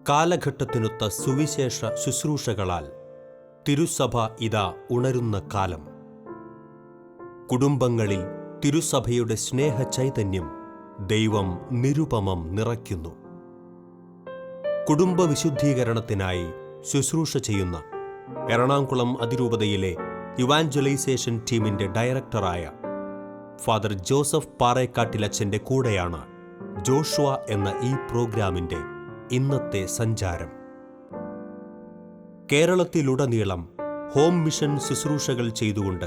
കാലഘട്ടത്തിനൊത്ത സുവിശേഷ ശുശ്രൂഷകളാൽ തിരുസഭ ഇതാ ഉണരുന്ന കാലം. കുടുംബങ്ങളിൽ തിരുസഭയുടെ സ്നേഹചൈതന്യം ദൈവം നിരുപമം നിറയ്ക്കുന്നു. കുടുംബവിശുദ്ധീകരണത്തിനായി ശുശ്രൂഷ ചെയ്യുന്ന എറണാകുളം അതിരൂപതയിലെ ഇവാഞ്ചലൈസേഷൻ ടീമിന്റെ ഡയറക്ടറായ ഫാദർ ജോസഫ് പാറേക്കാട്ടിലച്ചന്റെ കൂടെയാണ് ജോഷുവ എന്ന ഈ പ്രോഗ്രാമിന്റെ ഇന്നത്തെ സഞ്ചാരം. കേരളത്തിലുടനീളം ഹോം മിഷൻ ശുശ്രൂഷകൾ ചെയ്തുകൊണ്ട്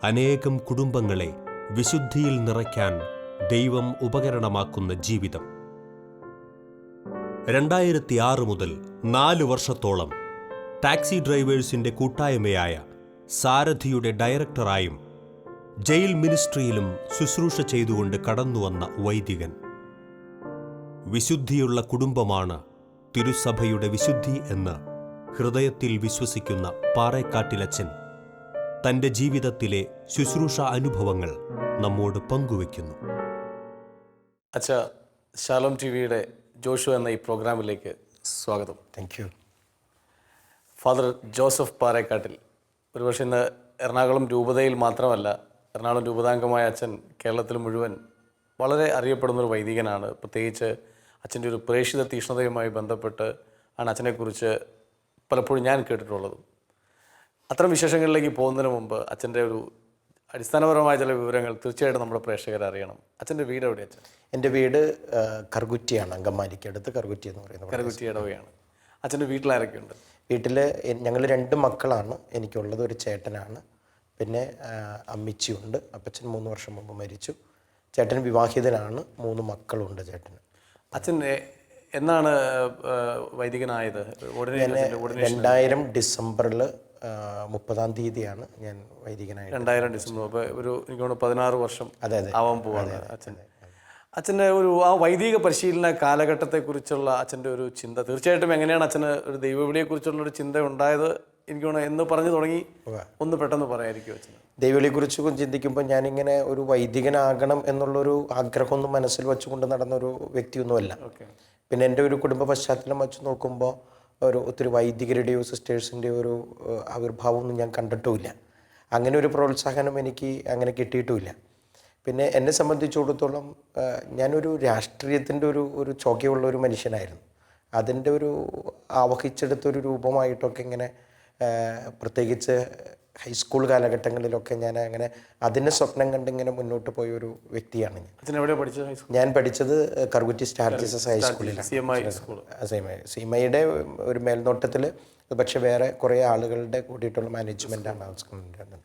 അനേകം കുടുംബങ്ങളെ വിശുദ്ധിയിൽ നിറയ്ക്കാൻ ദൈവം ഉപകരണമാക്കുന്ന ജീവിതം. 2006 മുതൽ 4 വർഷത്തോളം ടാക്സി ഡ്രൈവേഴ്സിന്റെ കൂട്ടായ്മയായ സാരഥിയുടെ ഡയറക്ടറായും ജയിൽ മിനിസ്ട്രിയിലും ശുശ്രൂഷ ചെയ്തുകൊണ്ട് കടന്നുവന്ന വൈദികൻ. വിശുദ്ധിയുള്ള കുടുംബമാണ് തിരുസഭയുടെ വിശുദ്ധി എന്ന് ഹൃദയത്തിൽ വിശ്വസിക്കുന്ന പാറേക്കാട്ടിലച്ചൻ തന്റെ ജീവിതത്തിലെ ശുശ്രൂഷ അനുഭവങ്ങൾ നമ്മോട് പങ്കുവയ്ക്കുന്നു. അച്ഛാ, ശാലോം ടിവിയുടെ ജോഷു എന്ന ഈ പ്രോഗ്രാമിലേക്ക് സ്വാഗതം. Thank you. Father Joseph Parekkattil ഒരുപക്ഷെ ഇന്ന് എറണാകുളം രൂപതയിൽ മാത്രമല്ല, എറണാകുളം രൂപതാംഗമായ അച്ഛൻ കേരളത്തിൽ മുഴുവൻ വളരെ അറിയപ്പെടുന്നൊരു വൈദികനാണ്. പ്രത്യേകിച്ച് അച്ഛൻ്റെ ഒരു പ്രേക്ഷിത തീക്ഷ്ണതയുമായി ബന്ധപ്പെട്ട് ആണ് അച്ഛനെക്കുറിച്ച് പലപ്പോഴും ഞാൻ കേട്ടിട്ടുള്ളത്. അത്തരം വിശേഷങ്ങളിലേക്ക് പോകുന്നതിന് മുമ്പ് അച്ഛൻ്റെ ഒരു അടിസ്ഥാനപരമായ ചില വിവരങ്ങൾ തീർച്ചയായിട്ടും നമ്മുടെ പ്രേക്ഷകരെ അറിയണം. അച്ഛൻ്റെ വീട് എവിടെയാണ് അച്ഛൻ? എൻ്റെ വീട് കറുകുറ്റിയാണ്, അങ്കമാലിക്ക് അടുത്ത് കറുകുറ്റി എന്ന് പറയുന്നത്. കറുകുറ്റി ഇടവകയാണ്. അച്ഛൻ്റെ വീട്ടിലാരൊക്കെയുണ്ട്? വീട്ടിൽ ഞങ്ങൾ 2 മക്കളാണ്. എനിക്കുള്ളത് ഒരു ചേട്ടനാണ്, പിന്നെ അമ്മിച്ചിയുണ്ട്. അപ്പച്ചൻ 3 വർഷം മുമ്പ് മരിച്ചു. ചേട്ടൻ വിവാഹിതനാണ്, 3 മക്കളുണ്ട് ചേട്ടന്. അച്ഛൻ എന്നാണ് വൈദികനായത്? 2000 ഡിസംബറിൽ 30-ാം തീയതിയാണ് ഞാൻ വൈദികനായത്. 2000 ഡിസംബർ. അപ്പോൾ എനിക്ക് 16 വർഷം ആവാൻ പോവാണ് അച്ഛൻ്റെ ആ വൈദിക പരിശീലന കാലഘട്ടത്തെക്കുറിച്ചുള്ള അച്ഛൻ്റെ ഒരു ചിന്ത. തീർച്ചയായിട്ടും എങ്ങനെയാണ് അച്ഛന് ഒരു ദൈവവിളിയെക്കുറിച്ചുള്ളൊരു ചിന്ത ഉണ്ടായത്? എനിക്ക് എന്ന് പറഞ്ഞു തുടങ്ങി ഒന്ന് പെട്ടെന്ന് പറയാമായിരിക്കും അച്ഛന്. ദൈവവിളിയെക്കുറിച്ച് ചിന്തിക്കുമ്പോൾ ഞാനിങ്ങനെ ഒരു വൈദികനാകണം എന്നുള്ളൊരു ആഗ്രഹമൊന്നും മനസ്സിൽ വെച്ചുകൊണ്ട് നടന്നൊരു വ്യക്തിയൊന്നുമല്ല. പിന്നെ എൻ്റെ ഒരു കുടുംബ പശ്ചാത്തലം വെച്ച് നോക്കുമ്പോൾ ഒത്തിരി വൈദികരുടെയോ സിസ്റ്റേഴ്സിൻ്റെയോ ഒരു ആവിർഭാവമൊന്നും ഞാൻ കണ്ടിട്ടുമില്ല. അങ്ങനെ ഒരു പ്രോത്സാഹനം എനിക്ക് അങ്ങനെ കിട്ടിയിട്ടുമില്ല. പിന്നെ എന്നെ സംബന്ധിച്ചിടത്തോളം ഞാനൊരു രാഷ്ട്രീയത്തിൻ്റെ ഒരു ചോക്കയുള്ള ഒരു മനുഷ്യനായിരുന്നു. അതിൻ്റെ ഒരു ആവഹിച്ചെടുത്തൊരു രൂപമായിട്ടൊക്കെ ഇങ്ങനെ പ്രത്യേകിച്ച് ഹൈസ്കൂൾ കാലഘട്ടങ്ങളിലൊക്കെ ഞാൻ അങ്ങനെ അതിനെ സ്വപ്നം കണ്ടിങ്ങനെ മുന്നോട്ട് പോയൊരു വ്യക്തിയാണ് ഞാൻ. ഞാൻ പഠിച്ചത് കറുകുറ്റി സ്റ്റാർ ജീസസ് ഹൈസ്കൂളിലാണ്. സീമയുടെ ഒരു മേൽനോട്ടത്തിൽ, പക്ഷെ വേറെ കുറേ ആളുകളുടെ കൂടിയിട്ടുള്ള മാനേജ്മെൻറ്റാണ് ആ സ്കൂളിൻ്റെ.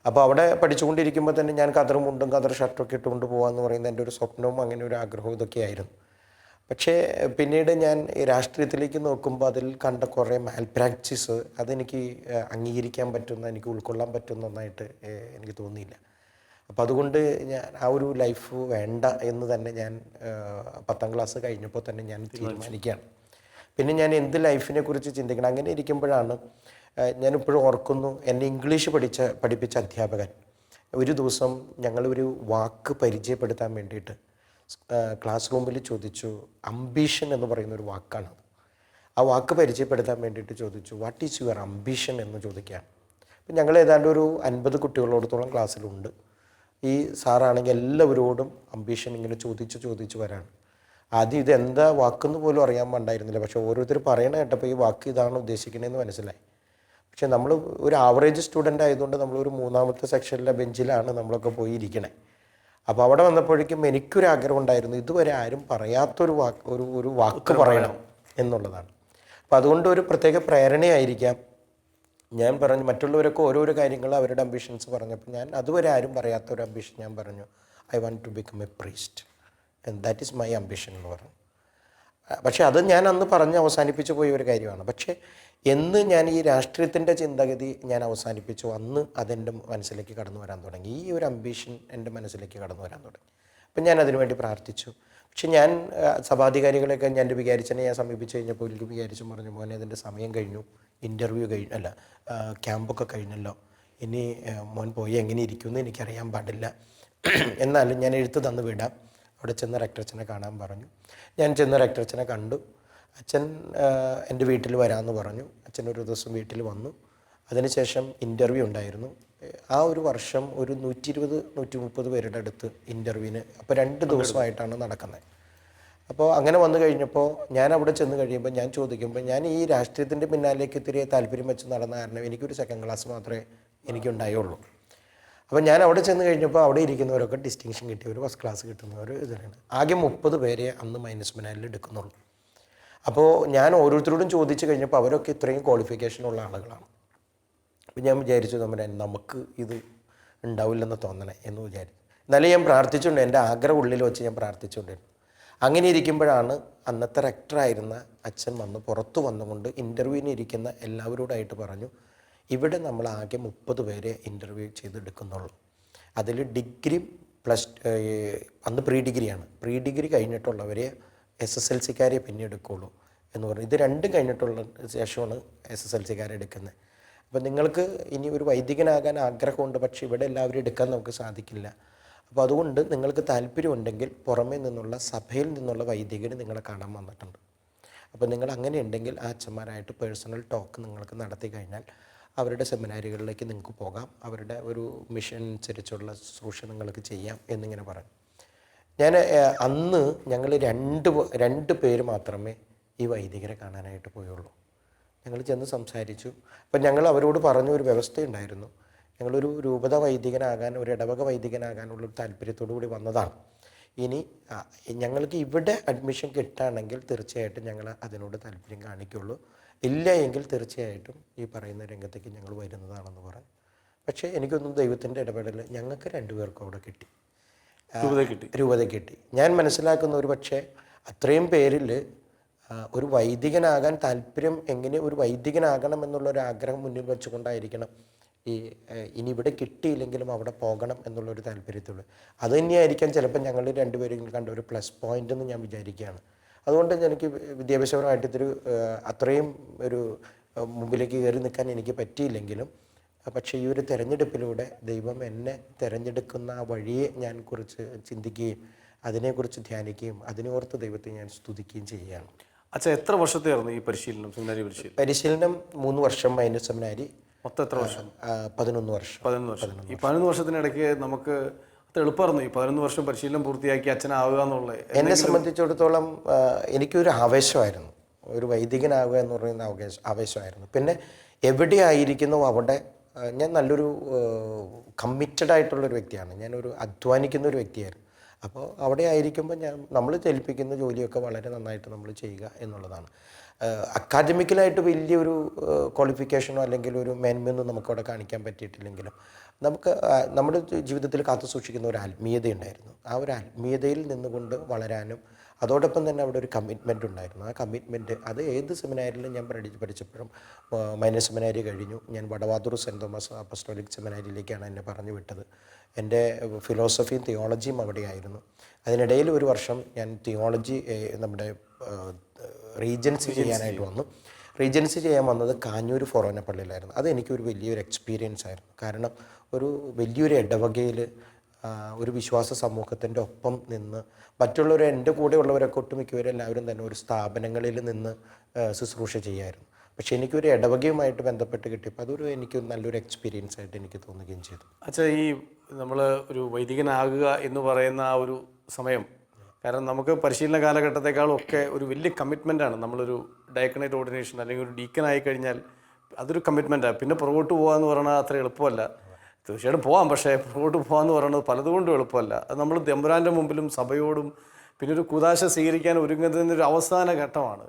അപ്പോൾ അവിടെ പഠിച്ചുകൊണ്ടിരിക്കുമ്പോൾ തന്നെ ഞാൻ കതറും മുണ്ടും കതർ ഷർട്ടൊക്കെ ഇട്ടുകൊണ്ട് പോകാമെന്ന് പറയുന്നത് എൻ്റെ ഒരു സ്വപ്നവും അങ്ങനെ ഒരു ആഗ്രഹവും ഇതൊക്കെയായിരുന്നു. പക്ഷേ പിന്നീട് ഞാൻ രാഷ്ട്രീയത്തിലേക്ക് നോക്കുമ്പോൾ അതിൽ കണ്ട കുറേ മാൽ പ്രാക്ടീസ് അതെനിക്ക് അംഗീകരിക്കാൻ പറ്റുന്ന, എനിക്ക് ഉൾക്കൊള്ളാൻ പറ്റുന്ന ഒന്നായിട്ട് എനിക്ക് തോന്നിയില്ല. അപ്പോൾ അതുകൊണ്ട് ഞാൻ ആ ഒരു ലൈഫ് വേണ്ട എന്ന് തന്നെ ഞാൻ 10ാം ക്ലാസ് കഴിഞ്ഞപ്പോൾ തന്നെ ഞാൻ തീരുമാനിക്കുകയാണ്. പിന്നെ ഞാൻ എന്ത് ലൈഫിനെ കുറിച്ച് ചിന്തിക്കണം. അങ്ങനെ ഇരിക്കുമ്പോഴാണ് ഞാനിപ്പോഴും ഓർക്കുന്നു, എന്നെ ഇംഗ്ലീഷ് പഠിപ്പിച്ച അധ്യാപകൻ ഒരു ദിവസം ഞങ്ങളൊരു വാക്ക് പരിചയപ്പെടുത്താൻ വേണ്ടിയിട്ട് ക്ലാസ് റൂമിൽ ചോദിച്ചു. അംബീഷൻ എന്ന് പറയുന്നൊരു വാക്കാണത്. ആ വാക്ക് പരിചയപ്പെടുത്താൻ വേണ്ടിയിട്ട് ചോദിച്ചു, വാട്ട് ഈസ് യുവർ അംബീഷൻ എന്ന് ചോദിക്കുകയാണ്. അപ്പം ഞങ്ങൾ ഏതാണ്ട് ഒരു 50 കുട്ടികളോടത്തോളം ക്ലാസ്സിലുണ്ട്. ഈ സാറാണെങ്കിൽ എല്ലാവരോടും അംബീഷൻ ഇങ്ങനെ ചോദിച്ച് വരാണ്. ആദ്യം ഇത് എന്താ വാക്കെന്ന് പോലും അറിയാൻ പാടിയിരുന്നില്ല. പക്ഷേ ഓരോരുത്തർ പറയണ കേട്ടപ്പോൾ ഈ വാക്ക് ഇതാണ് ഉദ്ദേശിക്കണതെന്ന് മനസ്സിലായി. പക്ഷേ നമ്മൾ ഒരു ആവറേജ് സ്റ്റുഡൻ്റ് ആയതുകൊണ്ട് നമ്മളൊരു 3ാമത്തെ സെക്ഷനിലെ ബെഞ്ചിലാണ് നമ്മളൊക്കെ പോയി ഇരിക്കണേ. അപ്പോൾ അവിടെ വന്നപ്പോഴേക്കും എനിക്കൊരാഗ്രഹം ഉണ്ടായിരുന്നു, ഇതുവരെ ആരും പറയാത്തൊരു വാക്ക് പറയണം എന്നുള്ളതാണ്. അപ്പോൾ അതുകൊണ്ട് ഒരു പ്രത്യേക പ്രേരണയായിരിക്കാം ഞാൻ പറഞ്ഞു. മറ്റുള്ളവരൊക്കെ ഓരോരോ കാര്യങ്ങൾ അവരുടെ അംബിഷൻസ് പറഞ്ഞപ്പോൾ ഞാൻ അതുവരെ ആരും പറയാത്തൊരു അംബിഷൻ ഞാൻ പറഞ്ഞു, I want to become a priest and that is my ambition എന്ന് പറഞ്ഞു. പക്ഷേ അത് ഞാൻ അന്ന് പറഞ്ഞ് അവസാനിപ്പിച്ചു പോയ ഒരു കാര്യമാണ്. പക്ഷേ എന്ന് ഞാൻ ഈ രാഷ്ട്രീയത്തിൻ്റെ ചിന്താഗതി ഞാൻ അവസാനിപ്പിച്ചു, അന്ന് അതെൻ്റെ മനസ്സിലേക്ക് കടന്നു വരാൻ തുടങ്ങി. ഈ ഒരു അംബീഷൻ എൻ്റെ മനസ്സിലേക്ക് കടന്നു വരാൻ തുടങ്ങി. അപ്പം ഞാൻ അതിനുവേണ്ടി പ്രാർത്ഥിച്ചു. പക്ഷെ ഞാൻ സഭാധികാരികളെയൊക്കെ ഞാൻ വികാരിച്ചനെ ഞാൻ സമീപിച്ച് കഴിഞ്ഞപ്പോൾ എനിക്ക് വികാരിച്ചും പറഞ്ഞു, മോനെ അതിൻ്റെ സമയം കഴിഞ്ഞു, ഇൻ്റർവ്യൂ ക്യാമ്പൊക്കെ കഴിഞ്ഞല്ലോ, ഇനി മോൻ പോയി എങ്ങനെ ഇരിക്കുമെന്ന് എനിക്കറിയാൻ പാടില്ല, എന്നാലും ഞാൻ എഴുത്ത് തന്നു വിടാം, അവിടെ ചെന്ന് റെക്ടറച്ചനെ കാണാൻ പറഞ്ഞു. ഞാൻ ചെന്ന് റെക്ടറച്ചനെ കണ്ടു. അച്ഛൻ എൻ്റെ വീട്ടിൽ വരാമെന്ന് പറഞ്ഞു. അച്ഛൻ ഒരു ദിവസം വീട്ടിൽ വന്നു. അതിനുശേഷം ഇൻ്റർവ്യൂ ഉണ്ടായിരുന്നു. ആ ഒരു വർഷം ഒരു 120-130 പേരുടെ അടുത്ത് ഇൻ്റർവ്യൂവിന്, അപ്പോൾ 2 ദിവസമായിട്ടാണ് നടക്കുന്നത്. അപ്പോൾ അങ്ങനെ വന്നു കഴിഞ്ഞപ്പോൾ ഞാൻ അവിടെ ചെന്ന് കഴിയുമ്പോൾ ഞാൻ ചോദിക്കുമ്പോൾ, ഞാൻ ഈ രാഷ്ട്രീയത്തിൻ്റെ പിന്നാലേക്ക് ഇത്തിരി താല്പര്യം വെച്ച് നടന്ന കാരണം എനിക്കൊരു 2nd ക്ലാസ് മാത്രമേ എനിക്കുണ്ടായുള്ളൂ. അപ്പോൾ ഞാൻ അവിടെ ചെന്ന് കഴിഞ്ഞപ്പോൾ അവിടെ ഇരിക്കുന്നവരൊക്കെ ഡിസ്റ്റിങ്ഷൻ കിട്ടിയവർ, ഫസ്റ്റ് ക്ലാസ് കിട്ടുന്നവർ ഇതിലാണ്. ആകെ 30 പേരെ അന്ന് -9 എടുക്കുന്നുള്ളൂ. അപ്പോൾ ഞാൻ ഓരോരുത്തരോടും ചോദിച്ചു കഴിഞ്ഞപ്പോൾ അവരൊക്കെ ഇത്രയും ക്വാളിഫിക്കേഷനുള്ള ആളുകളാണ്. അപ്പോൾ ഞാൻ വിചാരിച്ചു നമുക്ക് ഇത് ഉണ്ടാവില്ലെന്ന് തോന്നണേ എന്ന് വിചാരിച്ചു. എന്നാലും ഞാൻ പ്രാർത്ഥിച്ചുകൊണ്ട്, എൻ്റെ ആഗ്രഹം ഉള്ളിൽ വെച്ച് ഞാൻ പ്രാർത്ഥിച്ചുകൊണ്ടിരുന്നു. അങ്ങനെ ഇരിക്കുമ്പോഴാണ് അന്നത്തെ റെക്ടറായിരുന്ന അച്ഛൻ പുറത്തു വന്നുകൊണ്ട് ഇൻ്റർവ്യൂവിന് ഇരിക്കുന്ന എല്ലാവരോടായിട്ട് പറഞ്ഞു, ഇവിടെ നമ്മൾ ആകെ 30 പേരെ ഇൻ്റർവ്യൂ ചെയ്തെടുക്കുന്നുള്ളൂ. അതിൽ ഡിഗ്രി അന്ന് പ്രീ ഡിഗ്രിയാണ്, പ്രീ ഡിഗ്രി കഴിഞ്ഞിട്ടുള്ളവരെ SSLC-ക്കാരെ പിന്നെ എടുക്കുള്ളൂ എന്ന് പറഞ്ഞു. ഇത് 2 കഴിഞ്ഞിട്ടുള്ള ശേഷമാണ് SSLC-ക്കാരെ എടുക്കുന്നത്. അപ്പോൾ നിങ്ങൾക്ക് ഇനി ഒരു വൈദികനാകാൻ ആഗ്രഹമുണ്ട്, പക്ഷേ ഇവിടെ എല്ലാവരും എടുക്കാൻ നമുക്ക് സാധിക്കില്ല. അപ്പോൾ അതുകൊണ്ട് നിങ്ങൾക്ക് താല്പര്യമുണ്ടെങ്കിൽ പുറമേ നിന്നുള്ള സഭയിൽ നിന്നുള്ള വൈദികർ നിങ്ങളെ കാണാൻ വന്നിട്ടുണ്ട്. അപ്പോൾ നിങ്ങൾ അങ്ങനെ ഉണ്ടെങ്കിൽ ആ അച്ഛന്മാരായിട്ട് പേഴ്സണൽ ടോക്ക് നിങ്ങൾക്ക് നടത്തി കഴിഞ്ഞാൽ അവരുടെ സെമിനാരികളിലേക്ക് നിങ്ങൾക്ക് പോകാം, അവരുടെ ഒരു മിഷൻ അനുസരിച്ചുള്ള ശുശ്രൂഷ നിങ്ങൾക്ക് ചെയ്യാം എന്നിങ്ങനെ പറഞ്ഞു. അന്ന് ഞങ്ങൾ 2 പേര് മാത്രമേ ഈ വൈദികരെ കാണാനായിട്ട് പോയുള്ളൂ. ഞങ്ങൾ ചെന്ന് സംസാരിച്ചു. അപ്പം ഞങ്ങൾ അവരോട് പറഞ്ഞ ഒരു വ്യവസ്ഥയുണ്ടായിരുന്നു. ഞങ്ങളൊരു രൂപത വൈദികനാകാൻ, ഒരു ഇടവക വൈദികനാകാനുള്ള താല്പര്യത്തോടു കൂടി വന്നതാണ്. ഇനി ഞങ്ങൾക്ക് ഇവിടെ അഡ്മിഷൻ കിട്ടുകയാണെങ്കിൽ തീർച്ചയായിട്ടും ഞങ്ങൾ അതിനോട് താല്പര്യം കാണിക്കുള്ളൂ, ഇല്ല എങ്കിൽ തീർച്ചയായിട്ടും ഈ പറയുന്ന രംഗത്തേക്ക് ഞങ്ങൾ വരുന്നതാണെന്ന് പറഞ്ഞു. പക്ഷേ എനിക്കൊന്നും ദൈവത്തിൻ്റെ ഇടപെടൽ ഞങ്ങൾക്ക് 2 പേർക്കും അവിടെ കിട്ടി, രൂപത കിട്ടി. ഞാൻ മനസ്സിലാക്കുന്ന ഒരു പക്ഷേ അത്രയും പേരിൽ ഒരു വൈദികനാകാൻ താല്പര്യം, എങ്ങനെ ഒരു വൈദികനാകണം എന്നുള്ളൊരു ആഗ്രഹം മുന്നിൽ വെച്ചുകൊണ്ടായിരിക്കണം ഇനി ഇവിടെ കിട്ടിയില്ലെങ്കിലും അവിടെ പോകണം എന്നുള്ളൊരു താല്പര്യത്തുള്ളൂ. അത് തന്നെയായിരിക്കാം ചിലപ്പോൾ ഞങ്ങൾ 2 പേരെങ്കിലും കണ്ട ഒരു പ്ലസ് പോയിന്റ് എന്ന് ഞാൻ വിചാരിക്കുകയാണ്. അതുകൊണ്ട് എനിക്ക് വിദ്യാഭ്യാസപരമായിട്ട് ഇതൊരു അത്രയും ഒരു മുമ്പിലേക്ക് കയറി നിൽക്കാൻ എനിക്ക് പറ്റിയില്ലെങ്കിലും, പക്ഷേ ഈ ഒരു തിരഞ്ഞെടുപ്പിലൂടെ ദൈവം എന്നെ തിരഞ്ഞെടുക്കുന്ന ആ വഴിയെ ഞാൻ കുറിച്ച് ചിന്തിക്കുകയും അതിനെക്കുറിച്ച് ധ്യാനിക്കുകയും അതിനോർത്ത് ദൈവത്തെ ഞാൻ സ്തുതിക്കുകയും ചെയ്യുകയാണ്. അച്ഛാ, എത്ര വർഷത്തെയായിരുന്നു ഈ പരിശീലനം, സെമിനാരി പരിശീലനം 3 വർഷം മൈനസ് സെമിനാരി. മൊത്തം എത്ര വർഷം? 11 വർഷം. 11 വർഷം. ഈ 11 വർഷത്തിനിടയ്ക്ക് നമുക്ക് അത് എളുപ്പമായിരുന്നു ഈ 11 വർഷം പരിശീലനം പൂർത്തിയാക്കി അച്ഛനാവുക എന്നുള്ളത്? എന്നെ സംബന്ധിച്ചിടത്തോളം എനിക്കൊരു ആവേശമായിരുന്നു, ഒരു വൈദികനാവുക എന്ന് പറയുന്ന ആവേശമായിരുന്നു. പിന്നെ എവിടെയായിരിക്കുന്നു അവിടെ ഞാൻ നല്ലൊരു കമ്മിറ്റഡ് ആയിട്ടുള്ളൊരു വ്യക്തിയാണ്, ഞാനൊരു അധ്വാനിക്കുന്ന ഒരു വ്യക്തിയായിരുന്നു. അപ്പോൾ അവിടെ ആയിരിക്കുമ്പോൾ നമ്മൾ ഏൽപ്പിക്കുന്ന ജോലിയൊക്കെ വളരെ നന്നായിട്ട് നമ്മൾ ചെയ്യുക എന്നുള്ളതാണ്. അക്കാദമിക്കലായിട്ട് വലിയൊരു ക്വാളിഫിക്കേഷനോ അല്ലെങ്കിൽ ഒരു മേന്മയൊന്നും നമുക്കവിടെ കാണിക്കാൻ പറ്റിയിട്ടില്ലെങ്കിലും നമുക്ക് നമ്മുടെ ജീവിതത്തിൽ കാത്തു സൂക്ഷിക്കുന്ന ഒരു ആത്മീയതയുണ്ടായിരുന്നു. ആ ഒരു ആത്മീയതയിൽ നിന്നുകൊണ്ട് വളരാനും അതോടൊപ്പം തന്നെ അവിടെ ഒരു കമ്മിറ്റ്മെൻ്റ് ഉണ്ടായിരുന്നു. ആ കമ്മിറ്റ്മെൻറ്റ് അത് ഏത് സെമിനാരിലും ഞാൻ പഠിച്ചപ്പോഴും, മൈനസ് സെമിനാരി കഴിഞ്ഞു, ഞാൻ വടവാതൂർ സെൻറ്റ് തോമസ് അപ്പസ്റ്റോലിക് സെമിനാരിയിലേക്കാണ് എന്നെ പറഞ്ഞു വിട്ടത്. എൻ്റെ ഫിലോസഫിയും തിയോളജിയും അവിടെയായിരുന്നു. അതിനിടയിൽ ഒരു വർഷം ഞാൻ തിയോളജി നമ്മുടെ റീജൻസി ചെയ്യാനായിട്ട് വന്നു. റീജൻസി ചെയ്യാൻ വന്നത് കാഞ്ഞൂർ ഫൊറോന പള്ളിയിലായിരുന്നു. അത് എനിക്കൊരു വലിയൊരു എക്സ്പീരിയൻസ് ആയിരുന്നു. കാരണം ഒരു വലിയൊരു ഇടവകയിൽ ഒരു വിശ്വാസ സമൂഹത്തിൻ്റെ ഒപ്പം നിന്ന് മറ്റുള്ളവർ, എൻ്റെ കൂടെയുള്ളവരൊക്കെ ഒട്ടുമിക്കവരും എല്ലാവരും തന്നെ ഒരു സ്ഥാപനങ്ങളിൽ നിന്ന് ശുശ്രൂഷ ചെയ്യായിരുന്നു. പക്ഷേ എനിക്കൊരു ഇടവകയുമായിട്ട് ബന്ധപ്പെട്ട് കിട്ടിയപ്പോൾ അതൊരു എനിക്ക് നല്ലൊരു എക്സ്പീരിയൻസ് ആയിട്ട് എനിക്ക് തോന്നുകയും ചെയ്തു. അച്ഛാ, ഈ നമ്മൾ ഒരു വൈദികനാകുക എന്ന് പറയുന്ന ആ ഒരു സമയം, കാരണം നമുക്ക് പരിശീലന കാലഘട്ടത്തെക്കാളും ഒക്കെ ഒരു വലിയ കമ്മിറ്റ്മെൻറ്റാണ്. നമ്മളൊരു ഡയക്കണേറ്റ് ഓർഡിനേഷൻ അല്ലെങ്കിൽ ഒരു ഡീക്കനായി കഴിഞ്ഞാൽ അതൊരു കമ്മിറ്റ്മെൻറ്റാണ്. പിന്നെ പുറകോട്ട് പോകാമെന്ന് പറഞ്ഞാൽ അത്ര എളുപ്പമല്ല. തീർച്ചയായിട്ടും പോകാം, പക്ഷേ പുറകോട്ട് പോകാമെന്ന് പറയുന്നത് പലതുകൊണ്ടും എളുപ്പമല്ല. അത് നമ്മൾ തമ്പുരാൻ്റെ മുമ്പിലും സഭയോടും പിന്നെ ഒരു കുദാശ സ്വീകരിക്കാൻ ഒരുങ്ങുന്നതിൻ്റെ ഒരു അവസാന ഘട്ടമാണ്.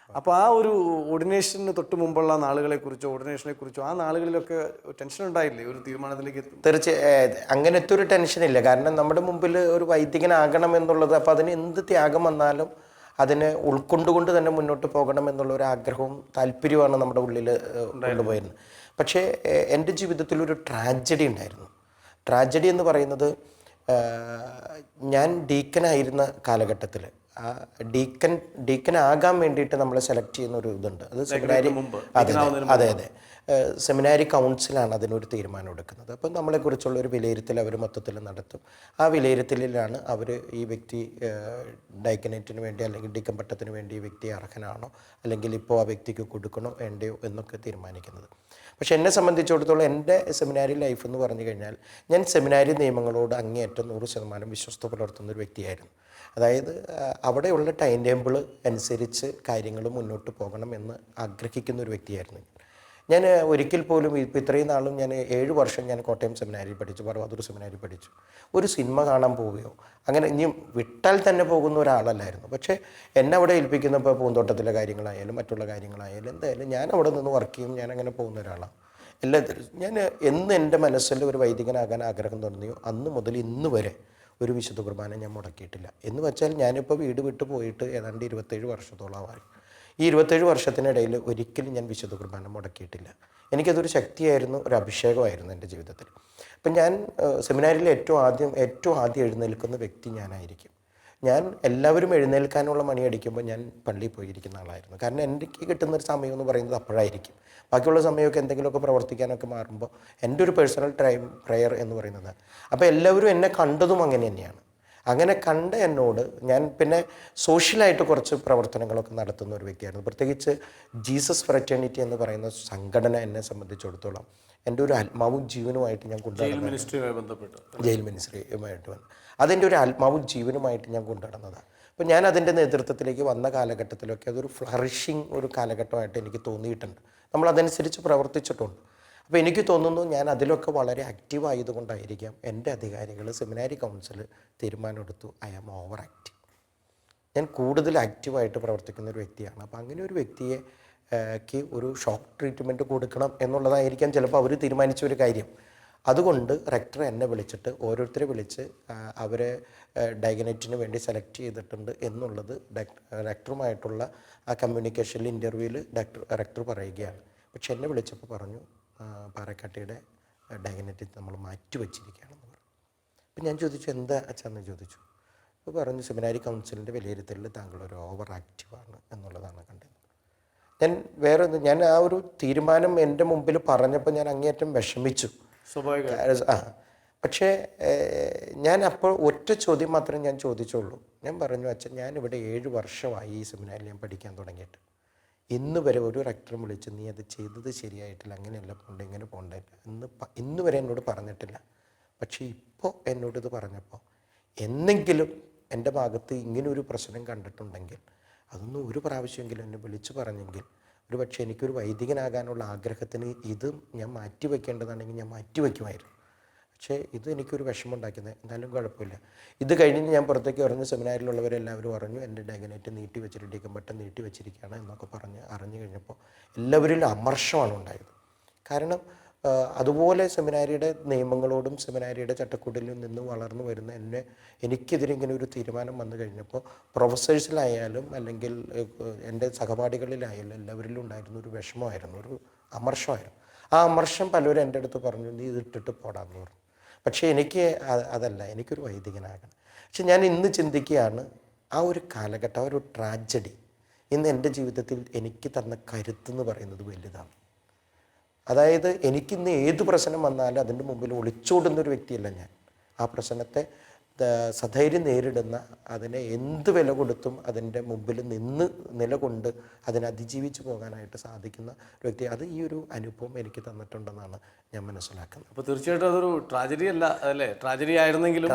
അപ്പോൾ ആ ഒരു ഓർഡിനേഷന് തൊട്ട് മുമ്പുള്ള നാളുകളെക്കുറിച്ചോ ഓർഡിനേഷനെക്കുറിച്ചോ ആ നാളുകളിലൊക്കെ ടെൻഷൻ ഉണ്ടായില്ലേ ഒരു തീരുമാനത്തിലേക്ക്? തീർച്ചയായും അങ്ങനത്തെ ഒരു ടെൻഷനില്ല. കാരണം നമ്മുടെ മുമ്പിൽ ഒരു വൈദികനാകണം എന്നുള്ളത്, അപ്പോൾ അതിന് എന്ത് ത്യാഗം വന്നാലും അതിനെ ഉൾക്കൊണ്ടുകൊണ്ട് തന്നെ മുന്നോട്ട് പോകണം എന്നുള്ള ഒരു ആഗ്രഹവും താല്പര്യവുമാണ് നമ്മുടെ ഉള്ളിൽ കൊണ്ടുപോയിരുന്നത്. പക്ഷേ എൻ്റെ ജീവിതത്തിലൊരു ട്രാജഡി ഉണ്ടായിരുന്നു. ട്രാജഡി എന്ന് പറയുന്നത്, ഞാൻ ഡീക്കനായിരുന്ന കാലഘട്ടത്തിൽ, ഡീക്കനാകാൻ വേണ്ടിയിട്ട് നമ്മളെ സെലക്ട് ചെയ്യുന്ന ഒരു ഇതുണ്ട്. അത് സെമിനാരി, അതെ അതെ, സെമിനാരി കൗൺസിലാണ് അതിനൊരു തീരുമാനം എടുക്കുന്നത്. അപ്പം നമ്മളെക്കുറിച്ചുള്ള ഒരു വിലയിരുത്തൽ അവർ മൊത്തത്തിൽ നടത്തും. ആ വിലയിരുത്തലിലാണ് അവർ ഈ വ്യക്തി ഡൈക്കനേറ്റിന് വേണ്ടി അല്ലെങ്കിൽ ഡീക്കൻ പട്ടത്തിന് വേണ്ടി ഈ വ്യക്തി അർഹനാണോ, അല്ലെങ്കിൽ ഇപ്പോൾ ആ വ്യക്തിക്ക് കൊടുക്കണോ വേണ്ടയോ എന്നൊക്കെ തീരുമാനിക്കുന്നത്. പക്ഷെ എന്നെ സംബന്ധിച്ചിടത്തോളം എൻ്റെ സെമിനാരി ലൈഫ് എന്ന് പറഞ്ഞു കഴിഞ്ഞാൽ, ഞാൻ സെമിനാരി നിയമങ്ങളോട് അങ്ങേയറ്റം 100% വിശ്വസ്ത പുലർത്തുന്ന ഒരു വ്യക്തിയായിരുന്നു. അതായത് അവിടെയുള്ള ടൈം ടേബിൾ അനുസരിച്ച് കാര്യങ്ങൾ മുന്നോട്ട് പോകണം എന്ന് ആഗ്രഹിക്കുന്ന ഒരു വ്യക്തിയായിരുന്നു ഞാൻ. ഒരിക്കൽ പോലും ഇപ്പോൾ ഇത്രയും നാളും ഞാൻ 7 വർഷം ഞാൻ കോട്ടയം സെമിനാരിയിൽ പഠിച്ചു, പറവാതൂർ സെമിനാരിയിൽ പഠിച്ചു. ഒരു സിനിമ കാണാൻ പോവുകയോ അങ്ങനെ ഇനി വിട്ടാൽ തന്നെ പോകുന്ന ഒരാളല്ലായിരുന്നു. പക്ഷേ എന്നെ അവിടെ ഏൽപ്പിക്കുന്നപ്പോൾ പൂന്തോട്ടത്തിലെ കാര്യങ്ങളായാലും മറ്റുള്ള കാര്യങ്ങളായാലും എന്തായാലും ഞാൻ അവിടെ നിന്ന് വർക്ക് ചെയ്യും, ഞാൻ അങ്ങനെ പോകുന്ന ഒരാളാണ്. എല്ലാത്തിലും ഞാൻ എന്ന് എൻ്റെ മനസ്സിൽ ഒരു വൈദികനാകാൻ ആഗ്രഹം തോന്നിയോ അന്ന് മുതൽ ഇന്ന് വരെ ഒരു വിശുദ്ധ കുർബാന ഞാൻ മുടക്കിയിട്ടില്ല. എന്ന് വെച്ചാൽ ഞാനിപ്പോൾ വീട് വിട്ട് പോയിട്ട് ഏതാണ്ട് 27 വർഷത്തോളമായി. ഈ 27 വർഷത്തിനിടയിൽ ഒരിക്കലും ഞാൻ വിശുദ്ധ കുർബാന മുടക്കിയിട്ടില്ല. എനിക്കതൊരു ശക്തിയായിരുന്നു, ഒരു അഭിഷേകമായിരുന്നു എൻ്റെ ജീവിതത്തിൽ. അപ്പം ഞാൻ സെമിനാരിൽ ഏറ്റവും ആദ്യം എഴുന്നേൽക്കുന്ന വ്യക്തി ഞാനായിരിക്കും. ഞാൻ എല്ലാവരും എഴുന്നേൽക്കാനുള്ള മണിയടിക്കുമ്പോൾ ഞാൻ പള്ളിയിൽ പോയിരിക്കുന്ന ആളായിരുന്നു. കാരണം എനിക്ക് കിട്ടുന്നൊരു സമയം എന്ന് പറയുന്നത് അപ്പോഴായിരിക്കും. ബാക്കിയുള്ള സമയമൊക്കെ എന്തെങ്കിലുമൊക്കെ പ്രവർത്തിക്കാനൊക്കെ മാറുമ്പോൾ എൻ്റെ ഒരു പേഴ്സണൽ ടൈം പ്രയർ എന്ന് പറയുന്നത്. അപ്പോൾ എല്ലാവരും എന്നെ കണ്ടതും അങ്ങനെ തന്നെയാണ്. അങ്ങനെ കണ്ട എന്നോട് ഞാൻ പിന്നെ സോഷ്യലായിട്ട് കുറച്ച് പ്രവർത്തനങ്ങളൊക്കെ നടത്തുന്ന ഒരു വ്യക്തിയായിരുന്നു. പ്രത്യേകിച്ച് ജീസസ് ഫ്രറ്റേണിറ്റി എന്ന് പറയുന്ന സംഘടന എന്നെ സംബന്ധിച്ചിടത്തോളം എൻ്റെ ഒരു ആത്മാവും ജീവനുമായിട്ട് ഞാൻ കൊണ്ടുനടന്നത്. ജയിൽ മിനിസ്ട്രിയുമായിട്ട് വന്നു അതെൻ്റെ ഒരു ആത്മാവും ജീവനുമായിട്ട് ഞാൻ കൊണ്ടുനടന്നതാണ്. അപ്പോൾ ഞാൻ അതിൻ്റെ നേതൃത്വത്തിലേക്ക് വന്ന കാലഘട്ടത്തിലൊക്കെ അതൊരു ഫ്ലറിഷിങ് ഒരു കാലഘട്ടമായിട്ട് എനിക്ക് തോന്നിയിട്ടുണ്ട്. നമ്മളതനുസരിച്ച് പ്രവർത്തിച്ചിട്ടുണ്ട്. അപ്പോൾ എനിക്ക് തോന്നുന്നു ഞാൻ അതിലൊക്കെ വളരെ ആക്റ്റീവ് ആയതുകൊണ്ടായിരിക്കാം എൻ്റെ അധികാരികൾ സെമിനാരി കൗൺസിൽ തീരുമാനമെടുത്തു ഐ ആം ഓവർ ആക്റ്റീവ്. ഞാൻ കൂടുതൽ ആക്റ്റീവായിട്ട് പ്രവർത്തിക്കുന്ന ഒരു വ്യക്തിയാണ്. അപ്പോൾ അങ്ങനെ ഒരു വ്യക്തിയെ ഒരു ഷോക്ക് ട്രീറ്റ്മെൻറ്റ് കൊടുക്കണം എന്നുള്ളതായിരിക്കാം ചിലപ്പോൾ അവർ തീരുമാനിച്ച ഒരു കാര്യം. അതുകൊണ്ട് റെക്ടർ എന്നെ വിളിച്ചിട്ട് ഓരോരുത്തരെ വിളിച്ച് അവരെ ഡയഗനറ്റിന് വേണ്ടി സെലക്ട് ചെയ്തിട്ടുണ്ട് എന്നുള്ളത് റെക്ടറുമായിട്ടുള്ള ആ കമ്മ്യൂണിക്കേഷനിൽ ഇൻ്റർവ്യൂവിൽ റെക്ടർ പറയുകയാണ്. പക്ഷെ എന്നെ വിളിച്ചപ്പോൾ പറഞ്ഞു പാറേക്കാട്ടിയുടെ ഡയഗനറ്റ് നമ്മൾ മാറ്റി വച്ചിരിക്കുകയാണെന്ന് പറഞ്ഞു. അപ്പം ഞാൻ ചോദിച്ചു എന്താ അച്ഛന്ന് ചോദിച്ചു. അപ്പോൾ പറഞ്ഞു സെമിനാരി കൗൺസിലിൻ്റെ വിലയിരുത്തലിൽ താങ്കൾ ഒരു ഓവർ ആക്റ്റീവാണ് എന്നുള്ളതാണ് കണ്ടത്. ഞാൻ ആ ഒരു തീരുമാനം എൻ്റെ മുമ്പിൽ പറഞ്ഞപ്പോൾ ഞാൻ അങ്ങേയറ്റം വിഷമിച്ചു. പക്ഷേ ഞാൻ അപ്പോൾ ഒറ്റ ചോദ്യം മാത്രമേ ഞാൻ ചോദിച്ചുള്ളൂ. ഞാൻ പറഞ്ഞു അച്ഛൻ ഞാനിവിടെ 7 വർഷമായി ഈ സെമിനാരിൽ ഞാൻ പഠിക്കാൻ തുടങ്ങിയിട്ട് ഇന്ന് വരെ ഒരു റെക്ടറും വിളിച്ച് നീ അത് ചെയ്തത് ശരിയായിട്ടില്ല, അങ്ങനെയല്ല പോകണ്ട, ഇങ്ങനെ പോകണ്ടില്ല ഇന്ന് വരെ എന്നോട് പറഞ്ഞിട്ടില്ല. പക്ഷേ ഇപ്പോൾ എന്നോടിത് പറഞ്ഞപ്പോൾ എന്തെങ്കിലും എൻ്റെ ഭാഗത്ത് ഇങ്ങനൊരു പ്രശ്നം കണ്ടിട്ടുണ്ടെങ്കിൽ അതൊന്നും ഒരു പ്രാവശ്യമെങ്കിലും എന്നെ വിളിച്ചു പറഞ്ഞെങ്കിൽ ഒരു പക്ഷേ എനിക്കൊരു വൈദികനാകാനുള്ള ആഗ്രഹത്തിന് ഇത് ഞാൻ മാറ്റി വയ്ക്കേണ്ടതാണെങ്കിൽ ഞാൻ മാറ്റി വയ്ക്കുമായിരുന്നു. പക്ഷേ ഇത് എനിക്കൊരു വിഷമമുണ്ടാക്കുന്നത്. എന്തായാലും കുഴപ്പമില്ല. ഇത് കഴിഞ്ഞ് ഞാൻ പുറത്തേക്ക് പറഞ്ഞു. സെമിനാരിലുള്ളവരെല്ലാവരും പറഞ്ഞു എൻ്റെ ഡയഗനേറ്റ് നീട്ടി വെച്ചിട്ട് ഡീക്കൻ പട്ടം നീട്ടി വെച്ചിരിക്കുകയാണ് എന്നൊക്കെ പറഞ്ഞ് അറിഞ്ഞു കഴിഞ്ഞപ്പോൾ എല്ലാവരിലും അമർഷമാണ് ഉണ്ടായത്. കാരണം അതുപോലെ സെമിനാരിയുടെ നിയമങ്ങളോടും സെമിനാരിയുടെ ചട്ടക്കൂടിലും നിന്ന് വളർന്നു വരുന്ന എനിക്കെതിരെ ഇങ്ങനെ ഒരു തീരുമാനം വന്നു കഴിഞ്ഞപ്പോൾ പ്രൊഫസേഴ്സിലായാലും അല്ലെങ്കിൽ എൻ്റെ സഹപാഠികളിലായാലും എല്ലാവരിലും ഉണ്ടായിരുന്ന ഒരു വിഷമമായിരുന്നു, ഒരു അമർഷമായിരുന്നു. ആ അമർഷം പലരും എൻ്റെ അടുത്ത് പറഞ്ഞു നീ ഇതിട്ടിട്ട് പോടാന്ന് പറഞ്ഞു. പക്ഷേ എനിക്ക് അതല്ല, എനിക്കൊരു വൈദികനാകണം. പക്ഷെ ഞാൻ ഇന്ന് ചിന്തിക്കുകയാണ് ആ ഒരു കാലഘട്ടം, ആ ഒരു ട്രാജഡി ഇന്ന് എൻ്റെ ജീവിതത്തിൽ എനിക്ക് തന്ന കരുത്തെന്ന് പറയുന്നത് വലുതാണ്. അതായത് എനിക്കിന്ന് ഏത് പ്രശ്നം വന്നാലും അതിൻ്റെ മുമ്പിൽ ഒളിച്ചോടുന്നൊരു വ്യക്തിയല്ല ഞാൻ. ആ പ്രശ്നത്തെ സധൈര്യം നേരിടുന്ന, അതിനെ എന്ത് വില കൊടുത്തും അതിൻ്റെ മുമ്പിൽ നിലകൊണ്ട് അതിനെ അതിജീവിച്ച് പോകാനായിട്ട് സാധിക്കുന്ന ഒരു വ്യക്തി. അത് ഈ ഒരു അനുഭവം എനിക്ക് തന്നിട്ടുണ്ടെന്നാണ് ഞാൻ മനസ്സിലാക്കുന്നത്. അപ്പോൾ തീർച്ചയായിട്ടും അതൊരു ട്രാജഡി അല്ല, അതല്ലേ? ട്രാജഡി ആയിരുന്നെങ്കിലും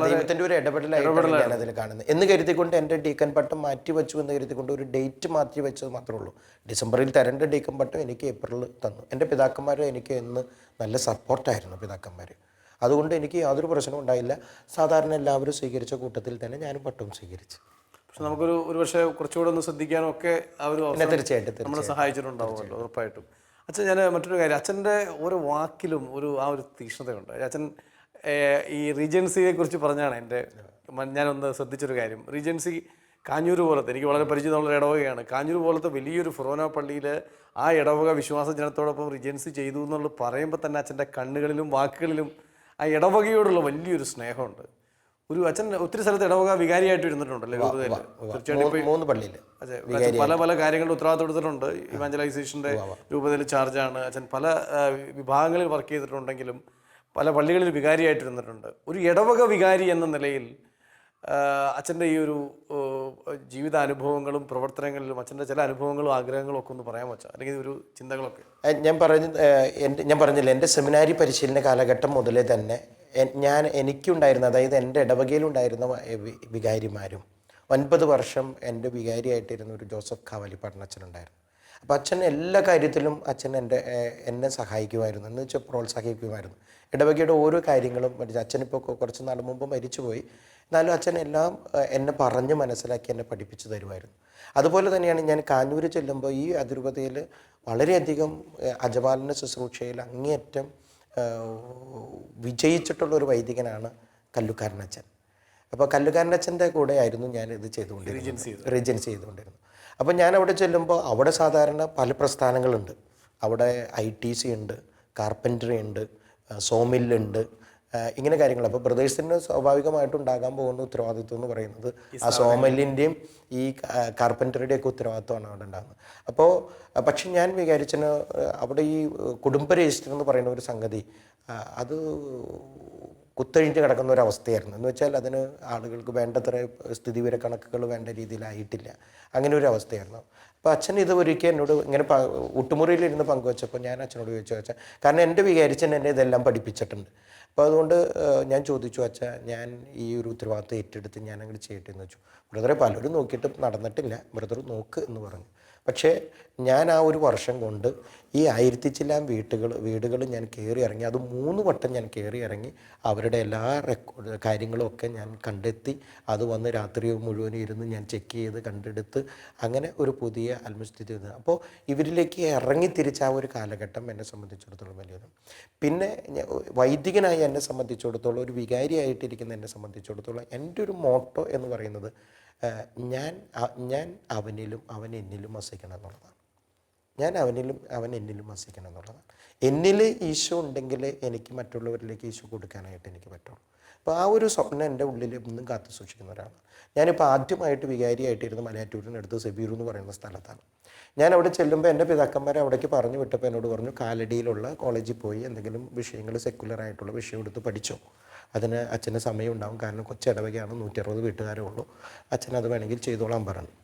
ദൈവത്തിൻ്റെ ഒരു ഇടപെടലായിട്ടാണ് ഞാൻ അതിൽ കാണുന്നത്. എന്ന് കരുതിക്കൊണ്ട് എൻ്റെ ഡീക്കൻ പട്ടം മാറ്റി വെച്ചു എന്ന് കരുതിക്കൊണ്ട് ഒരു ഡേറ്റ് മാറ്റി വെച്ചത് മാത്രമേ ഉള്ളൂ. ഡിസംബറിൽ തരേണ്ട ഡീക്കൻ പട്ടം എനിക്ക് ഏപ്രിലിൽ തന്നു. എൻ്റെ പിതാക്കന്മാർ എനിക്ക് ഇന്ന് നല്ല സപ്പോർട്ടായിരുന്നു പിതാക്കന്മാർ. അതുകൊണ്ട് എനിക്ക് യാതൊരു പ്രശ്നവും ഉണ്ടായില്ല. സാധാരണ എല്ലാവരും സ്വീകരിച്ച കൂട്ടത്തിൽ തന്നെ ഞാനും പട്ടവും സ്വീകരിച്ചു. പക്ഷെ നമുക്കൊരു പക്ഷേ കുറച്ചുകൂടെ ഒന്ന് ശ്രദ്ധിക്കാനും ഒക്കെ ആ ഒരു തീർച്ചയായിട്ടും നമ്മളെ സഹായിച്ചിട്ടുണ്ടാവുമല്ലോ, ഉറപ്പായിട്ടും. അച്ഛൻ ഞാൻ മറ്റൊരു കാര്യം, അച്ഛൻ്റെ ഓരോ വാക്കിലും ആ ഒരു തീക്ഷ്ണതയുണ്ട്. അച്ഛൻ ഈ റീജൻസിയെ കുറിച്ച് പറഞ്ഞാണ് ഞാനൊന്ന് ശ്രദ്ധിച്ചൊരു കാര്യം. റീജൻസി കാഞ്ഞൂർ പോലത്തെ, എനിക്ക് വളരെ പരിചയമുള്ള ഇടവകയാണ്. കാഞ്ഞൂർ പോലത്തെ വലിയൊരു ഫൊറോന പള്ളിയിൽ ആ ഇടവക വിശ്വാസ ജനത്തോടൊപ്പം റീജൻസി ചെയ്തു എന്നുള്ളത് പറയുമ്പോൾ തന്നെ അച്ഛൻ്റെ കണ്ണുകളിലും വാക്കുകളിലും ആ ഇടവകയോടുള്ള വലിയൊരു സ്നേഹമുണ്ട്. ഒരു അച്ഛൻ ഒത്തിരി സ്ഥലത്ത് ഇടവക വികാരിയായിട്ട് ഇരുന്നിട്ടുണ്ടല്ലേ രൂപതയിൽ? തീർച്ചയായിട്ടും മൂന്ന് പള്ളിയിൽ അതെ, അച്ഛൻ പല പല കാര്യങ്ങളിൽ ഉത്തരവാദിത്വം എടുത്തിട്ടുണ്ട്. ഇവാഞ്ചലൈസേഷൻ്റെ രൂപതയിൽ ചാർജാണ് അച്ഛൻ. പല വിഭാഗങ്ങളിൽ വർക്ക് ചെയ്തിട്ടുണ്ടെങ്കിലും പല പള്ളികളിൽ വികാരിയായിട്ടിരുന്നിട്ടുണ്ട്. ഒരു ഇടവക വികാരി എന്ന നിലയിൽ അച്ഛൻ്റെ ഈ ഒരു ജീവിതാനുഭവങ്ങളും പ്രവർത്തനങ്ങളിലും അച്ഛൻ്റെ ചില അനുഭവങ്ങളും ആഗ്രഹങ്ങളും ഒക്കെ ഒന്ന് പറയാൻ വെച്ചാൽ, അല്ലെങ്കിൽ ഒരു ചിന്തകളൊക്കെ. ഞാൻ പറഞ്ഞില്ല, എൻ്റെ സെമിനാരി പരിശീലന കാലഘട്ടം മുതലേ തന്നെ എനിക്കുണ്ടായിരുന്ന, അതായത് എൻ്റെ ഇടവകയിലുണ്ടായിരുന്ന വികാരിമാരും 9 വർഷം എൻ്റെ വികാരിയായിട്ടിരുന്ന ഒരു ജോസഫ് കാവലിപ്പാടൻ അച്ഛനുണ്ടായിരുന്നു. അപ്പോൾ അച്ഛൻ എല്ലാ കാര്യത്തിലും അച്ഛൻ എന്നെ സഹായിക്കുമായിരുന്നു, എന്ന് വെച്ചാൽ പ്രോത്സാഹിക്കുമായിരുന്നു. ഇടവകയുടെ ഓരോ കാര്യങ്ങളും അച്ഛനിപ്പോൾ കുറച്ച് നാൾ മുമ്പ് മരിച്ചുപോയി, എന്നാലും അച്ഛൻ എല്ലാം എന്നെ പറഞ്ഞ് മനസ്സിലാക്കി എന്നെ പഠിപ്പിച്ചു തരുമായിരുന്നു. അതുപോലെ തന്നെയാണ് ഞാൻ കാഞ്ഞൂർ ചെല്ലുമ്പോൾ ഈ അതിരൂപതയിൽ വളരെയധികം അജപാലന ശുശ്രൂഷയിൽ അങ്ങേയറ്റം വിജയിച്ചിട്ടുള്ളൊരു വൈദികനാണ് കല്ലുക്കാരനച്ഛൻ. അപ്പോൾ കല്ലുക്കാരനച്ഛൻ്റെ കൂടെ ആയിരുന്നു ഞാൻ ഇത് റീജൻസി ചെയ്തുകൊണ്ടിരുന്നത്. അപ്പോൾ ഞാൻ അവിടെ ചെല്ലുമ്പോൾ അവിടെ സാധാരണ പല പ്രസ്ഥാനങ്ങളുണ്ട്. അവിടെ ITC ഉണ്ട്, കാർപ്പൻറ്ററി ഉണ്ട്, സോമില്ലുണ്ട്, ഇങ്ങനെ കാര്യങ്ങൾ. അപ്പോൾ ബ്രദേഴ്സിന് സ്വാഭാവികമായിട്ടും ഉണ്ടാകാൻ പോകുന്ന ഉത്തരവാദിത്വം എന്ന് പറയുന്നത് ആ സോമില്ലിൻ്റെയും ഈ കാർപ്പൻറ്ററിയുടെയൊക്കെ ഉത്തരവാദിത്വമാണ് അവിടെ ഉണ്ടാകുന്നത്. അപ്പോൾ പക്ഷെ ഞാൻ വിചാരിച്ചതിന് അവിടെ ഈ കുടുംബ രജിസ്റ്റർ എന്ന് പറയുന്ന ഒരു സംഗതി അത് കുത്തഴിഞ്ഞ് കിടക്കുന്ന ഒരു അവസ്ഥയായിരുന്നു. എന്ന് വെച്ചാൽ അതിന് ആളുകൾക്ക് വേണ്ടത്ര സ്ഥിതിവിവര കണക്കുകൾ വേണ്ട രീതിയിലായിട്ടില്ല, അങ്ങനെ ഒരു അവസ്ഥയായിരുന്നു. അപ്പോൾ അച്ഛൻ ഇത് ഒരിക്കൽ എന്നോട് ഇങ്ങനെ ഊട്ടുമുറിയിലിരുന്ന് പങ്കുവച്ചപ്പോൾ ഞാൻ അച്ഛനോട് ചോദിച്ചു, അച്ഛൻ, കാരണം എൻ്റെ വികാരിച്ചൻ എന്നെ ഇതെല്ലാം പഠിപ്പിച്ചിട്ടുണ്ട്. അപ്പോൾ അതുകൊണ്ട് ഞാൻ ചോദിച്ചു, അച്ഛാ ഞാൻ ഈ ഒരു ഉത്തരവാദിത്വം ഏറ്റെടുത്ത് ഞാൻ അങ്ങോട്ട് ചെയ്യട്ടെ എന്ന് വെച്ചു. ബ്രദറെ പലരും നോക്കിയിട്ട് നടന്നിട്ടില്ല, ബ്രദർ നോക്ക് എന്ന് പറഞ്ഞു. പക്ഷേ ഞാൻ ആ ഒരു വർഷം കൊണ്ട് ഈ 1000 ചില്ലാൻ വീടുകൾ ഞാൻ കയറി ഇറങ്ങി. അത് 3 വട്ടം ഞാൻ കയറി ഇറങ്ങി അവരുടെ എല്ലാ കാര്യങ്ങളും ഒക്കെ ഞാൻ കണ്ടെത്തി. അത് വന്ന് രാത്രി മുഴുവനും ഇരുന്ന് ഞാൻ ചെക്ക് ചെയ്ത് കണ്ടെടുത്ത് അങ്ങനെ ഒരു പുതിയ ആത്മസ്ഥിതി. അപ്പോൾ ഇവരിലേക്ക് ഇറങ്ങി തിരിച്ച ആ ഒരു കാലഘട്ടം എന്നെ സംബന്ധിച്ചിടത്തോളം വലിയത്. പിന്നെ വൈദികനായി എന്നെ സംബന്ധിച്ചിടത്തോളം, ഒരു വികാരിയായിട്ടിരിക്കുന്ന എന്നെ സംബന്ധിച്ചിടത്തോളം എൻ്റെ ഒരു മോട്ടോ എന്ന് പറയുന്നത് ഞാൻ അവനിലും അവൻ എന്നിലും വസിക്കണം എന്നുള്ളതാണ്. ഞാൻ അവനിലും അവൻ എന്നിലും വസിക്കണം എന്നുള്ളതാണ്. എന്നിൽ ഈശോ ഉണ്ടെങ്കിൽ എനിക്ക് മറ്റുള്ളവരിലേക്ക് ഈശോ കൊടുക്കാനായിട്ട് എനിക്ക് പറ്റുള്ളൂ. അപ്പോൾ ആ ഒരു സ്വപ്നം എൻ്റെ ഉള്ളിൽ ഇന്നും കാത്തു സൂക്ഷിക്കുന്ന ഒരാളാണ്. ഞാനിപ്പോൾ ആദ്യമായിട്ട് വികാരിയായിട്ടിരുന്ന മലയാറ്റൂരിനടുത്ത് സെബീർ എന്ന് പറയുന്ന സ്ഥലത്താണ്. ഞാൻ അവിടെ ചെല്ലുമ്പോൾ എൻ്റെ പിതാക്കന്മാരെ അവിടേക്ക് പറഞ്ഞു വിട്ടപ്പോൾ എന്നോട് പറഞ്ഞു, കാലടിയിലുള്ള കോളേജിൽ പോയി എന്തെങ്കിലും വിഷയങ്ങൾ സെക്കുലറായിട്ടുള്ള വിഷയം എടുത്ത് പഠിച്ചോ, അതിന് അച്ഛന് സമയം ഉണ്ടാകും, കാരണം കൊച്ചിടവകയാണ്, 160 വീട്ടുകാരേ ഉള്ളൂ, അച്ഛൻ അത് വേണമെങ്കിൽ ചെയ്തോളാൻ പറഞ്ഞു.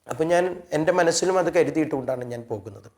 അപ്പോൾ ഞാൻ എൻ്റെ മനസ്സിലും അത് കരുതിയിട്ടുകൊണ്ടാണ് ഞാൻ പോകുന്നത്.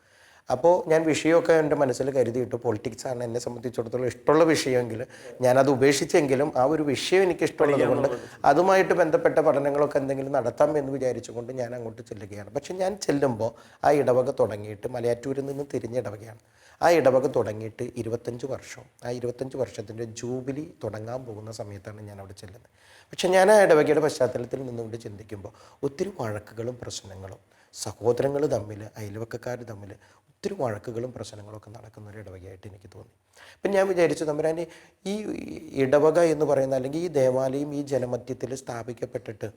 അപ്പോൾ ഞാൻ വിഷയമൊക്കെ എൻ്റെ മനസ്സിൽ കരുതിയിട്ട്, പൊളിറ്റിക്സാണ് എന്നെ സംബന്ധിച്ചിടത്തോളം ഇഷ്ടമുള്ള വിഷയമെങ്കിൽ ഞാനത് ഉപേക്ഷിച്ചെങ്കിലും ആ ഒരു വിഷയം എനിക്ക് ഇഷ്ടമുള്ളത് കൊണ്ട് അതുമായിട്ട് ബന്ധപ്പെട്ട പഠനങ്ങളൊക്കെ എന്തെങ്കിലും നടത്താം എന്ന് വിചാരിച്ചുകൊണ്ട് ഞാൻ അങ്ങോട്ട് ചെല്ലുകയാണ്. പക്ഷെ ഞാൻ ചെല്ലുമ്പോൾ ആ ഇടവക തുടങ്ങിയിട്ട്, മലയാറ്റൂരിൽ നിന്ന് തിരിഞ്ഞ ഇടവകയാണ്, ആ ഇടവക തുടങ്ങിയിട്ട് 25 വർഷം, ആ 25 വർഷത്തിൻ്റെ ജൂബിലി തുടങ്ങാൻ പോകുന്ന സമയത്താണ് ഞാൻ അവിടെ ചെല്ലുന്നത്. പക്ഷെ ഞാൻ ആ ഇടവകയുടെ പശ്ചാത്തലത്തിൽ നിന്നുകൊണ്ട് ചിന്തിക്കുമ്പോൾ ഒത്തിരി വഴക്കുകളും പ്രശ്നങ്ങളും, സഹോദരങ്ങൾ തമ്മിൽ, അയൽവക്കക്കാർ തമ്മിൽ ഒത്തിരി വഴക്കുകളും പ്രശ്നങ്ങളൊക്കെ നടക്കുന്ന ഒരു ഇടവകയായിട്ട് എനിക്ക് തോന്നി. അപ്പം ഞാൻ വിചാരിച്ചു, തമ്പുരാനെ, ഈ ഇടവക എന്ന് പറയുന്ന, അല്ലെങ്കിൽ ഈ ദേവാലയം ഈ ജനമധ്യത്തിൽ സ്ഥാപിക്കപ്പെട്ടിട്ട്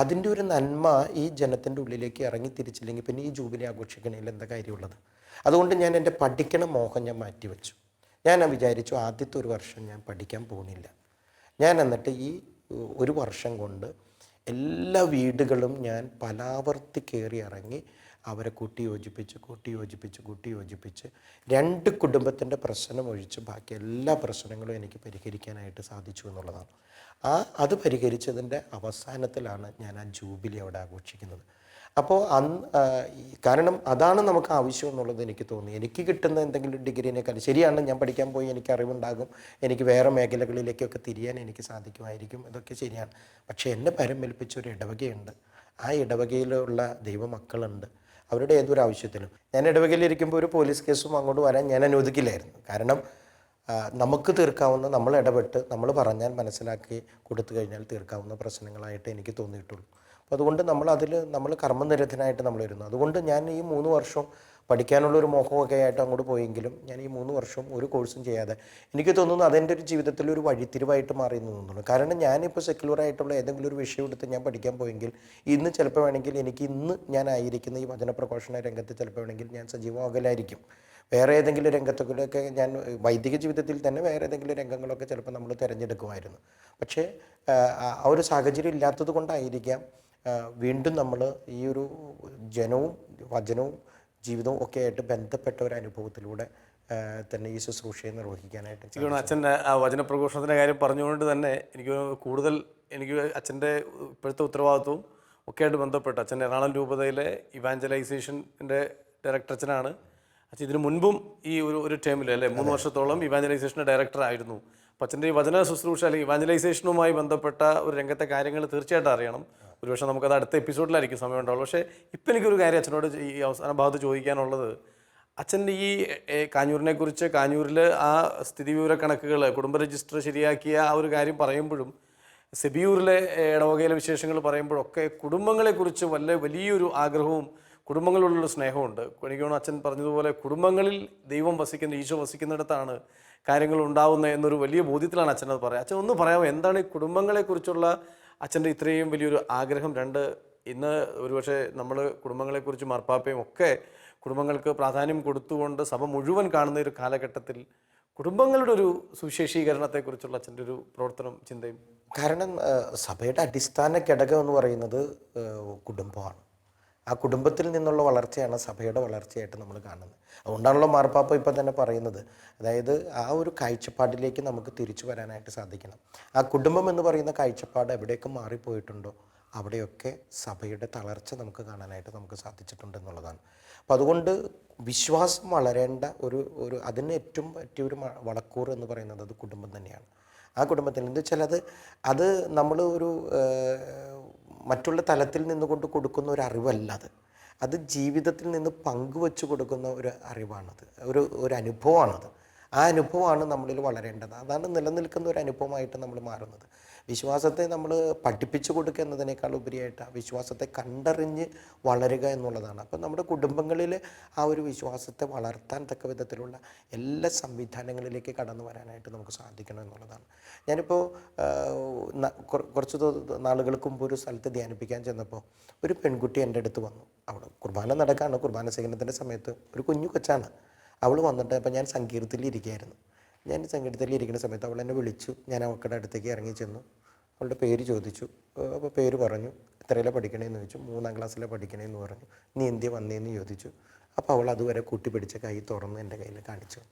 അതിൻ്റെ ഒരു നന്മ ഈ ജനത്തിൻ്റെ ഉള്ളിലേക്ക് ഇറങ്ങി തിരിച്ചില്ലെങ്കിൽ പിന്നെ ഈ ജൂബിലി ആഘോഷിക്കണതിൽ എന്താ കാര്യമുള്ളത്? അതുകൊണ്ട് ഞാൻ എൻ്റെ പഠിക്കണ മോഹം ഞാൻ മാറ്റിവെച്ചു. ഞാൻ വിചാരിച്ചു ആദ്യത്തെ ഒരു വർഷം ഞാൻ പഠിക്കാൻ പോകുന്നില്ല. ഞാൻ എന്നിട്ട് ഈ ഒരു വർഷം കൊണ്ട് എല്ലാ വീടുകളും ഞാൻ പലാവർത്തി കയറി ഇറങ്ങി അവരെ കൂട്ടി യോജിപ്പിച്ച് 2 കുടുംബത്തിൻ്റെ പ്രശ്നം ഒഴിച്ച് ബാക്കി എല്ലാ പ്രശ്നങ്ങളും എനിക്ക് പരിഹരിക്കാനായിട്ട് സാധിച്ചു എന്നുള്ളതാണ്. അത് പരിഹരിച്ചതിൻ്റെ അവസാനത്തിലാണ് ഞാൻ ആ ജൂബിലി അവിടെ ആഘോഷിക്കുന്നത്. അപ്പോൾ കാരണം അതാണ് നമുക്ക് ആവശ്യം എന്നുള്ളത് എനിക്ക് തോന്നി. എനിക്ക് കിട്ടുന്ന എന്തെങ്കിലും ഡിഗ്രീനേക്കാൾ, ശരിയാണ് ഞാൻ പഠിക്കാൻ പോയി എനിക്ക് അറിവുണ്ടാകും, എനിക്ക് വേറെ മേഖലകളിലേക്കൊക്കെ തിരിയാൻ എനിക്ക് സാധിക്കുമായിരിക്കും, ഇതൊക്കെ ശരിയാണ്. പക്ഷേ എന്നെ പരമേൽപ്പിച്ച ഒരു ഇടവകയുണ്ട്, ആ ഇടവകയിലുള്ള ദൈവമക്കളുണ്ട്, അവരുടെ ഏതൊരു ആവശ്യത്തിനും. ഞാൻ ഇടവകയിലിരിക്കുമ്പോൾ ഒരു പോലീസ് കേസും അങ്ങോട്ട് വരാൻ ഞാൻ അനുവദിക്കില്ലായിരുന്നു. കാരണം നമുക്ക് തീർക്കാവുന്ന, നമ്മൾ ഇടപെട്ട് നമ്മൾ പറഞ്ഞാൽ മനസ്സിലാക്കി കൊടുത്തു കഴിഞ്ഞാൽ തീർക്കാവുന്ന പ്രശ്നങ്ങളായിട്ട് എനിക്ക് തോന്നിയിട്ടുള്ളൂ. അപ്പോൾ അതുകൊണ്ട് നമ്മൾ കർമ്മനിരതനായിട്ട് നമ്മൾ വരുന്നു. അതുകൊണ്ട് ഞാൻ ഈ 3 വർഷം പഠിക്കാനുള്ള ഒരു മോഹമൊക്കെ ആയിട്ട് അങ്ങോട്ട് പോയെങ്കിലും ഞാൻ ഈ 3 വർഷം ഒരു കോഴ്സും ചെയ്യാതെ എനിക്ക് തോന്നുന്നു അതെൻ്റെ ഒരു ജീവിതത്തിൽ ഒരു വഴിത്തിരിവായിട്ട് മാറി എന്ന് തോന്നുന്നു. കാരണം ഞാനിപ്പോൾ സെക്യുലറായിട്ടുള്ള ഏതെങ്കിലും ഒരു വിഷയം എടുത്ത് ഞാൻ പഠിക്കാൻ പോയെങ്കിൽ ഇന്ന് ചിലപ്പോൾ വേണമെങ്കിൽ എനിക്ക് ഇന്ന് ഞാൻ ആയിരിക്കുന്ന ഈ വചനപ്രഘോഷണ രംഗത്ത് ചിലപ്പോൾ വേണമെങ്കിൽ ഞാൻ സജീവമാകലായിരിക്കും. വേറെ ഏതെങ്കിലും രംഗത്തൊക്കെ ഞാൻ വൈദിക ജീവിതത്തിൽ തന്നെ വേറെ ഏതെങ്കിലും രംഗങ്ങളൊക്കെ ചിലപ്പോൾ നമ്മൾ തിരഞ്ഞെടുക്കുമായിരുന്നു. പക്ഷേ ആ ഒരു സാഹചര്യം ഇല്ലാത്തത് കൊണ്ടായിരിക്കാം വീണ്ടും നമ്മൾ ഈ ഒരു ജനവും വചനവും ജീവിതവും ഒക്കെ ആയിട്ട് ബന്ധപ്പെട്ട ഒരു അനുഭവത്തിലൂടെ തന്നെ ഈ ശുശ്രൂഷയെ നിർവഹിക്കാനായിട്ട്. അച്ഛൻ്റെ ആ വചനപ്രഘോഷണത്തിൻ്റെ കാര്യം പറഞ്ഞുകൊണ്ട് തന്നെ എനിക്ക് കൂടുതൽ അച്ഛൻ്റെ ഇപ്പോഴത്തെ ഉത്തരവാദിത്വവും ഒക്കെ ആയിട്ട് ബന്ധപ്പെട്ട് അച്ഛൻ എറണാകുളം രൂപതയിലെ ഇവാഞ്ചലൈസേഷൻ്റെ ഡയറക്ടർ അച്ഛനാണ്. അച്ഛൻ ഇതിനു മുൻപും ഈ ഒരു ടൈമിൽ അല്ലേ 3 വർഷത്തോളം ഇവാഞ്ചലൈസേഷൻ്റെ ഡയറക്ടർ ആയിരുന്നു. അപ്പോൾ അച്ഛൻ്റെ ഈ വചന ശുശ്രൂഷ അല്ലെങ്കിൽ ഇവാഞ്ചലൈസേഷനുമായി ബന്ധപ്പെട്ട ഒരു രംഗത്തെ കാര്യങ്ങൾ തീർച്ചയായിട്ടും അറിയണം. ഒരുപക്ഷെ നമുക്കത് അടുത്ത എപ്പിസോഡിലായിരിക്കും സമയം ഉണ്ടാവുള്ളൂ. പക്ഷേ ഇപ്പം എനിക്കൊരു കാര്യം അച്ഛനോട് ഈ അവസാന ഭാഗത്ത് ചോദിക്കാനുള്ളത്, അച്ഛൻ്റെ ഈ കാഞ്ഞൂരിനെ കുറിച്ച് കാഞ്ഞൂരിൽ ആ സ്ഥിതിവിവര കണക്കുകൾ കുടുംബ രജിസ്റ്റർ ശരിയാക്കിയ ആ ഒരു കാര്യം പറയുമ്പോഴും സെബിയൂരിലെ ഇടവകയിലെ വിശേഷങ്ങൾ പറയുമ്പോഴൊക്കെ കുടുംബങ്ങളെക്കുറിച്ച് വലിയൊരു ആഗ്രഹവും കുടുംബങ്ങളിലുള്ള സ്നേഹമുണ്ട്. എനിക്ക് തോന്നുന്നു അച്ഛൻ പറഞ്ഞതുപോലെ കുടുംബങ്ങളിൽ ദൈവം വസിക്കുന്ന ഈശോ വസിക്കുന്നിടത്താണ് കാര്യങ്ങൾ ഉണ്ടാവുന്നത് എന്നൊരു വലിയ ബോധ്യത്തിലാണ് അച്ഛനത് പറയുക. അച്ഛൻ ഒന്ന് പറയാമോ, എന്താണ് ഈ കുടുംബങ്ങളെക്കുറിച്ചുള്ള അച്ഛൻ്റെ ഇത്രയും വലിയൊരു ആഗ്രഹം? ഇന്ന് ഒരുപക്ഷെ നമ്മൾ കുടുംബങ്ങളെക്കുറിച്ച് മാർപ്പാപ്പയും ഒക്കെ കുടുംബങ്ങൾക്ക് പ്രാധാന്യം കൊടുത്തുകൊണ്ട് സഭ മുഴുവൻ കാണുന്ന ഒരു കാലഘട്ടത്തിൽ കുടുംബങ്ങളുടെ ഒരു സുവിശേഷീകരണത്തെക്കുറിച്ചുള്ള അച്ഛൻ്റെ ഒരു പ്രവർത്തനം ചിന്തയും. കാരണം സഭയുടെ അടിസ്ഥാന ഘടകം എന്ന് പറയുന്നത് കുടുംബമാണ്. ആ കുടുംബത്തിൽ നിന്നുള്ള വളർച്ചയാണ് സഭയുടെ വളർച്ചയായിട്ട് നമ്മൾ കാണുന്നത്. അതുകൊണ്ടാണല്ലോ മാർപ്പാപ്പ ഇപ്പം തന്നെ പറയുന്നത്, അതായത് ആ ഒരു കാഴ്ചപ്പാടിലേക്ക് നമുക്ക് തിരിച്ചു വരാനായിട്ട് സാധിക്കണം. ആ കുടുംബം എന്ന് പറയുന്ന കാഴ്ചപ്പാട് എവിടെയൊക്കെ മാറിപ്പോയിട്ടുണ്ടോ അവിടെയൊക്കെ സഭയുടെ തളർച്ച നമുക്ക് കാണാനായിട്ട് നമുക്ക് സാധിച്ചിട്ടുണ്ടെന്നുള്ളതാണ്. അപ്പോൾ അതുകൊണ്ട് വിശ്വാസം വളരേണ്ട ഒരു അതിന് ഏറ്റവും പറ്റിയൊരു വളക്കൂർ എന്ന് പറയുന്നത് അത് കുടുംബം തന്നെയാണ്. ആ കുടുംബത്തിൽ എന്താ വെച്ചാൽ അത് നമ്മൾ ഒരു മറ്റുള്ള തലത്തിൽ നിന്നുകൊണ്ട് കൊടുക്കുന്ന ഒരു അറിവല്ല, അത് ജീവിതത്തിൽ നിന്ന് പങ്കുവെച്ച് കൊടുക്കുന്ന ഒരു അറിവാണത്, ഒരു അനുഭവമാണത്. ആ അനുഭവമാണ് നമ്മളിൽ വളരേണ്ടത്. അതാണ് നിലനിൽക്കുന്ന ഒരു അനുഭവമായിട്ട് നമ്മൾ മാറുന്നത്. വിശ്വാസത്തെ നമ്മൾ പഠിപ്പിച്ചു കൊടുക്കുക എന്നതിനേക്കാൾ ഉപരിയായിട്ട് ആ വിശ്വാസത്തെ കണ്ടറിഞ്ഞ് വളരുക എന്നുള്ളതാണ്. അപ്പം നമ്മുടെ കുടുംബങ്ങളിൽ ആ ഒരു വിശ്വാസത്തെ വളർത്താൻ തക്ക വിധത്തിലുള്ള എല്ലാ സംവിധാനങ്ങളിലേക്ക് കടന്നു വരാനായിട്ട് നമുക്ക് സാധിക്കണം എന്നുള്ളതാണ്. ഞാനിപ്പോൾ കുറച്ച് നാളുകൾക്ക് മുമ്പ് ഒരു സ്ഥലത്ത് ധ്യാനിപ്പിക്കാൻ ചെന്നപ്പോൾ ഒരു പെൺകുട്ടി എൻ്റെ അടുത്ത് വന്നു. അവിടെ കുർബാന നടക്കാണ്, കുർബാന സേവനത്തിൻ്റെ സമയത്ത് ഒരു കുഞ്ഞു കൊച്ചാണ്. അവൾ വന്നിട്ട് അപ്പോൾ ഞാൻ സങ്കീർത്തത്തിൽ ഇരിക്കുകയായിരുന്നു. ഞാൻ സങ്കീർത്തത്തിൽ ഇരിക്കുന്ന സമയത്ത് അവൾ എന്നെ വിളിച്ചു. ഞാൻ അവളുടെ അടുത്തേക്ക് ഇറങ്ങി ചെന്നു. അവളുടെ പേര് ചോദിച്ചു. അപ്പോൾ പേര് പറഞ്ഞു. എത്രയിലാണ് പഠിക്കണേന്ന് ചോദിച്ചു. 3ാം ക്ലാസ്സിലാണ് പഠിക്കണേന്ന് പറഞ്ഞു. നീ എന്തിനാ വന്നേന്ന് ചോദിച്ചു. അപ്പോൾ അവൾ അതുവരെ കൂട്ടിപ്പിടിച്ച കൈ തുറന്ന് എൻ്റെ കയ്യിൽ കാണിച്ചു.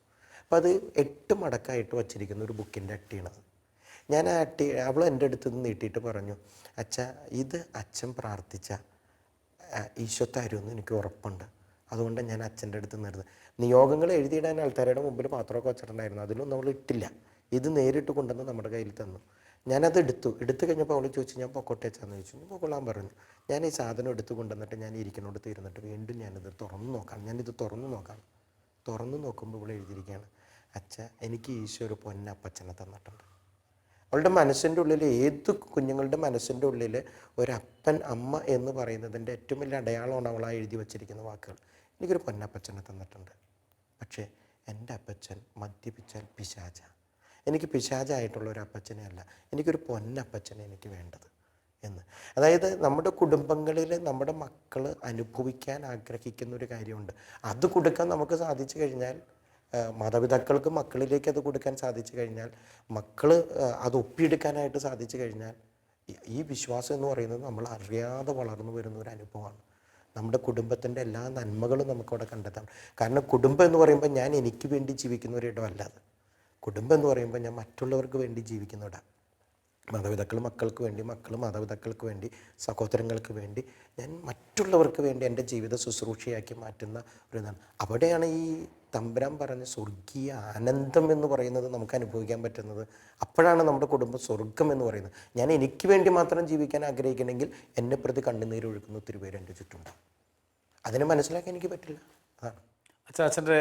അപ്പോൾ അത് 8 മടക്കായിട്ട് വച്ചിരിക്കുന്ന ഒരു ബുക്കിൻ്റെ അട്ടിയാണത്. ഞാൻ ആ അട്ടി അവൾ എൻ്റെ അടുത്ത് നിന്ന് നീട്ടിയിട്ട് പറഞ്ഞു, അച്ഛാ ഇത് അച്ഛൻ പ്രാർത്ഥിച്ച ഈശോ തരുമെന്ന് എനിക്ക് ഉറപ്പുണ്ട്. അതുകൊണ്ട് ഞാൻ അച്ഛൻ്റെ അടുത്ത് നിർന്നത്. നിയോഗങ്ങൾ എഴുതിയിടാൻ ആൾക്കാരുടെ മുമ്പിൽ പാത്രമൊക്കെ വെച്ചിട്ടുണ്ടായിരുന്നു, അതിലൊന്നും നമ്മൾ ഇട്ടില്ല. ഇത് നേരിട്ട് കൊണ്ടുവന്ന് നമ്മുടെ കയ്യിൽ തന്നു. ഞാനത് എടുത്തു കഴിഞ്ഞപ്പോൾ അവൾ ചോദിച്ചു, ഞാൻ പൊക്കോട്ടേച്ചാന്ന് ചോദിച്ചു. ഞാൻ പൊക്കൊള്ളാൻ പറഞ്ഞു. ഞാൻ ഈ സാധനം എടുത്ത് കൊണ്ടുവന്നിട്ട് ഞാൻ ഇരിക്കുന്നിടത്ത് ഇരുന്നിട്ട് വീണ്ടും ഞാനിത് തുറന്നു നോക്കുമ്പോൾ ഇവിടെ എഴുതിയിരിക്കുകയാണ്, അച്ഛ എനിക്ക് ഈശോ ഒരു പൊന്നപ്പച്ചനെ തന്നിട്ടുണ്ട്. അവളുടെ മനസ്സിൻ്റെ ഉള്ളിൽ, ഏത് കുഞ്ഞുങ്ങളുടെ മനസ്സിൻ്റെ ഉള്ളിൽ ഒരപ്പൻ അമ്മ എന്ന് പറയുന്നതിൻ്റെ ഏറ്റവും വലിയ അടയാളമാണ് അവൾ എഴുതി വച്ചിരിക്കുന്ന വാക്കുകൾ. എനിക്കൊരു പൊന്നപ്പച്ചനെ തന്നിട്ടുണ്ട്. പക്ഷേ എൻ്റെ അപ്പച്ചൻ മദ്യപിച്ചാൽ പിശാച. എനിക്ക് പിശാചായിട്ടുള്ള ഒരു അപ്പച്ചനെ അല്ല, എനിക്കൊരു പൊന്നപ്പച്ചനെ എനിക്ക് വേണ്ടത് എന്ന്. അതായത് നമ്മുടെ കുടുംബങ്ങളിൽ നമ്മുടെ മക്കൾ അനുഭവിക്കാൻ ആഗ്രഹിക്കുന്ന ഒരു കാര്യമുണ്ട്. അത് കൊടുക്കാൻ നമുക്ക് സാധിച്ചു കഴിഞ്ഞാൽ, മാതാപിതാക്കൾക്ക് മക്കളിലേക്ക് അത് കൊടുക്കാൻ സാധിച്ചു കഴിഞ്ഞാൽ, മക്കൾ അത് ഒപ്പിയെടുക്കാനായിട്ട് സാധിച്ചു കഴിഞ്ഞാൽ, ഈ വിശ്വാസം എന്ന് പറയുന്നത് നമ്മൾ അറിയാതെ വളർന്നു വരുന്ന ഒരു അനുഭവമാണ്. നമ്മുടെ കുടുംബത്തിൻ്റെ എല്ലാ നന്മകളും നമുക്കവിടെ കണ്ടെത്താം. കാരണം കുടുംബം എന്ന് പറയുമ്പോൾ ഞാൻ എനിക്ക് വേണ്ടി ജീവിക്കുന്ന ഒരിടമല്ല അത്. കുടുംബം എന്ന് പറയുമ്പോൾ ഞാൻ മറ്റുള്ളവർക്ക് വേണ്ടി ജീവിക്കുന്ന ഇടം. മാതാപിതാക്കൾ മക്കൾക്ക് വേണ്ടി, മക്കൾ മാതാപിതാക്കൾക്ക് വേണ്ടി, സഹോദരങ്ങൾക്ക് വേണ്ടി, ഞാൻ മറ്റുള്ളവർക്ക് വേണ്ടി എൻ്റെ ജീവിത ശുശ്രൂഷയാക്കി മാറ്റുന്ന ഒരു ഇതാണ്. അവിടെയാണ് ഈ തമ്പുരാൻ പറഞ്ഞ സ്വർഗീയ ആനന്ദം എന്ന് പറയുന്നത് നമുക്ക് അനുഭവിക്കാൻ പറ്റുന്നത്. അപ്പോഴാണ് നമ്മുടെ കുടുംബം സ്വർഗം എന്ന് പറയുന്നത്. ഞാൻ എനിക്ക് വേണ്ടി മാത്രം ജീവിക്കാൻ ആഗ്രഹിക്കണമെങ്കിൽ എന്നെ പ്രതി കണ്ണുനീരൊഴുക്കുന്ന ഒത്തിരി പേര് എൻ്റെ ചുറ്റുണ്ടാകും. അതിനെ മനസ്സിലാക്കാൻ എനിക്ക് പറ്റില്ല. അതാണ് അച്ഛൻ്റെ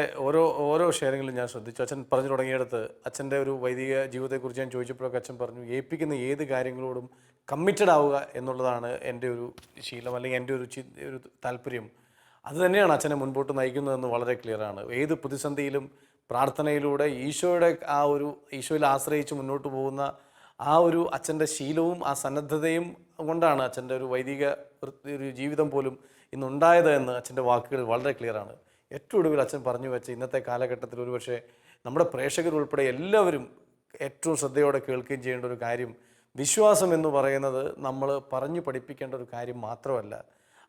ഓരോ ഷെയറിങ്ങിലും ഞാൻ ശ്രദ്ധിച്ചു. അച്ഛൻ പറഞ്ഞു തുടങ്ങിയെടുത്ത് അച്ഛൻ്റെ ഒരു വൈദിക ജീവിതത്തെക്കുറിച്ച് ഞാൻ ചോദിച്ചപ്പോഴൊക്കെ അച്ഛൻ പറഞ്ഞു, ഏൽപ്പിക്കുന്ന ഏത് കാര്യങ്ങളോടും കമ്മിറ്റഡ് ആവുക എന്നുള്ളതാണ് എൻ്റെ ഒരു ശീലം, അല്ലെങ്കിൽ എൻ്റെ ഒരു താല്പര്യം. അത് തന്നെയാണ് അച്ഛനെ മുൻപോട്ട് നയിക്കുന്നതെന്ന് വളരെ ക്ലിയറാണ്. ഏത് പ്രതിസന്ധിയിലും പ്രാർത്ഥനയിലൂടെ ഈശോയിൽ ആശ്രയിച്ച് മുന്നോട്ട് പോകുന്ന ആ ഒരു അച്ഛൻ്റെ ശീലവും ആ സന്നദ്ധതയും കൊണ്ടാണ് അച്ഛൻ്റെ ഒരു വൈദിക ഒരു ജീവിതം പോലും ഇന്നുണ്ടായത് എന്ന് അച്ഛൻ്റെ വാക്കുകൾ വളരെ ക്ലിയറാണ്. ഏറ്റവും ഒടുവിൽ അച്ഛൻ പറഞ്ഞു വെച്ച ഇന്നത്തെ കാലഘട്ടത്തിൽ ഒരുപക്ഷെ നമ്മുടെ പ്രേക്ഷകരുൾപ്പെടെ എല്ലാവരും ഏറ്റവും ശ്രദ്ധയോടെ കേൾക്കുകയും ചെയ്യേണ്ട ഒരു കാര്യം, വിശ്വാസം എന്ന് പറയുന്നത് നമ്മൾ പറഞ്ഞു പഠിപ്പിക്കേണ്ട ഒരു കാര്യം മാത്രമല്ല,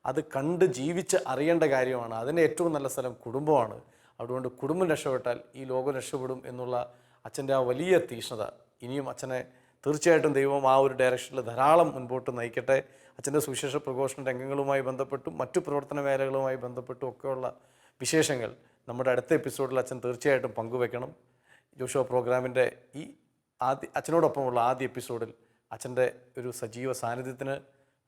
അത് കണ്ട് ജീവിച്ച് അറിയേണ്ട കാര്യമാണ്. അതിൻ്റെ ഏറ്റവും നല്ല സ്ഥലം കുടുംബമാണ്. അതുകൊണ്ട് കുടുംബം രക്ഷപ്പെട്ടാൽ ഈ ലോകം രക്ഷപ്പെടും എന്നുള്ള അച്ഛൻ്റെ ആ വലിയ തീക്ഷ്ണത ഇനിയും അച്ഛനെ തീർച്ചയായിട്ടും ദൈവം ആ ഒരു ഡയറക്ഷനിൽ ധാരാളം മുൻപോട്ട് നയിക്കട്ടെ. അച്ഛൻ്റെ സുവിശേഷ പ്രഘോഷണ രംഗങ്ങളുമായി ബന്ധപ്പെട്ടും മറ്റു പ്രവർത്തന മേഖലകളുമായി ബന്ധപ്പെട്ടും ഒക്കെയുള്ള വിശേഷങ്ങൾ നമ്മുടെ അടുത്ത എപ്പിസോഡിൽ അച്ഛൻ തീർച്ചയായിട്ടും പങ്കുവെക്കണം. ജോഷുവ പ്രോഗ്രാമിൻ്റെ ഈ അച്ഛനോടൊപ്പമുള്ള ആദ്യ എപ്പിസോഡിൽ അച്ഛൻ്റെ ഒരു സജീവ സാന്നിധ്യത്തിന്,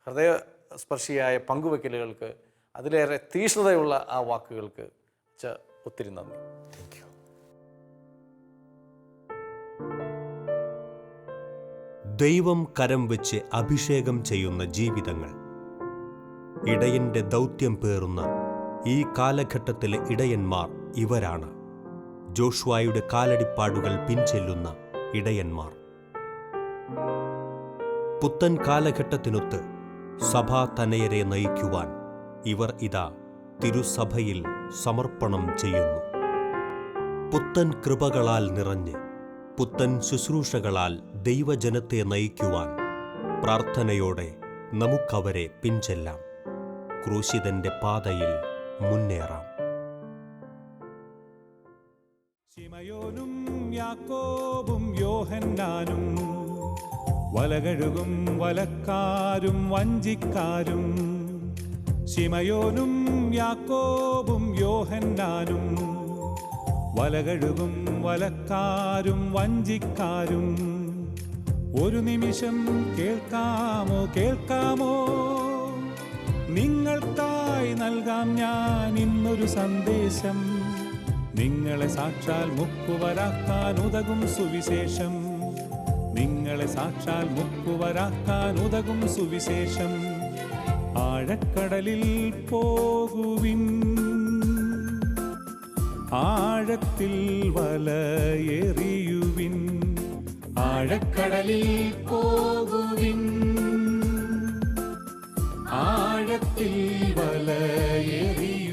ഹൃദയസ്പർശിയായ പങ്കുവെക്കലുകൾക്ക്, അതിലേറെ തീക്ഷ്ണതയുള്ള ആ വാക്കുകൾക്ക് ഒത്തിരി നന്ദി. Thank you. ദൈവം കരം വെച്ച് അഭിഷേകം ചെയ്യുന്ന ജീവിതങ്ങൾ. ഇടയന്റെ ദൗത്യം പേറുന്ന ഈ കാലഘട്ടത്തിലെ ഇടയന്മാർ ഇവരാണ്. ജോഷുവയുടെ കാലടിപ്പാടുകൾ പിൻചെല്ലുന്ന ഇടയന്മാർ. പുത്തൻ കാലഘട്ടത്തിനൊത്ത് സഭാ തനയരെ നയിക്കുവാൻ ഇവർ ഇതാ തിരുസഭയിൽ സമർപ്പണം ചെയ്യുന്നു. പുത്തൻ കൃപകളാൽ നിറഞ്ഞ് പുത്തൻ ശുശ്രൂഷകളാൽ ദൈവജനത്തെ നയിക്കുവാൻ പ്രാർത്ഥനയോടെ നമുക്കവരെ പിൻചെല്ലാം. ക്രൂശിതന്റെ പാതയിൽ മുന്നേറാം. ശിമയോനും യാക്കോബും യോഹന്നാനും വലകഴുകും വലക്കാരും വഞ്ചിക്കാരും. ശിമയോനും യാക്കോബും യോഹന്നാനും വലകഴുകും വലക്കാരും വഞ്ചിക്കാരും. ഒരു നിമിഷം കേൾക്കാമോ കേൾക്കാമോ, നിങ്ങൾക്കായി നൽകാം ഞാൻ ഇന്നൊരു സന്ദേശം. നിങ്ങളെ സാക്ഷാൽ മുക്കുവരാക്കാൻ ഉതകും സുവിശേഷം. നിങ്ങളെ സാക്ഷാൽ മുക്കുവരാക്കാൻ ഉതകും സുവിശേഷം. ആഴക്കടലിൽ പോകുവിൻ, ആഴത്തിൽ വലയെറിയുവിൻ. ആഴക്കടലിൽ പോകുവിൻ, ആഴത്തിൽ വലയെറിയുവിൻ.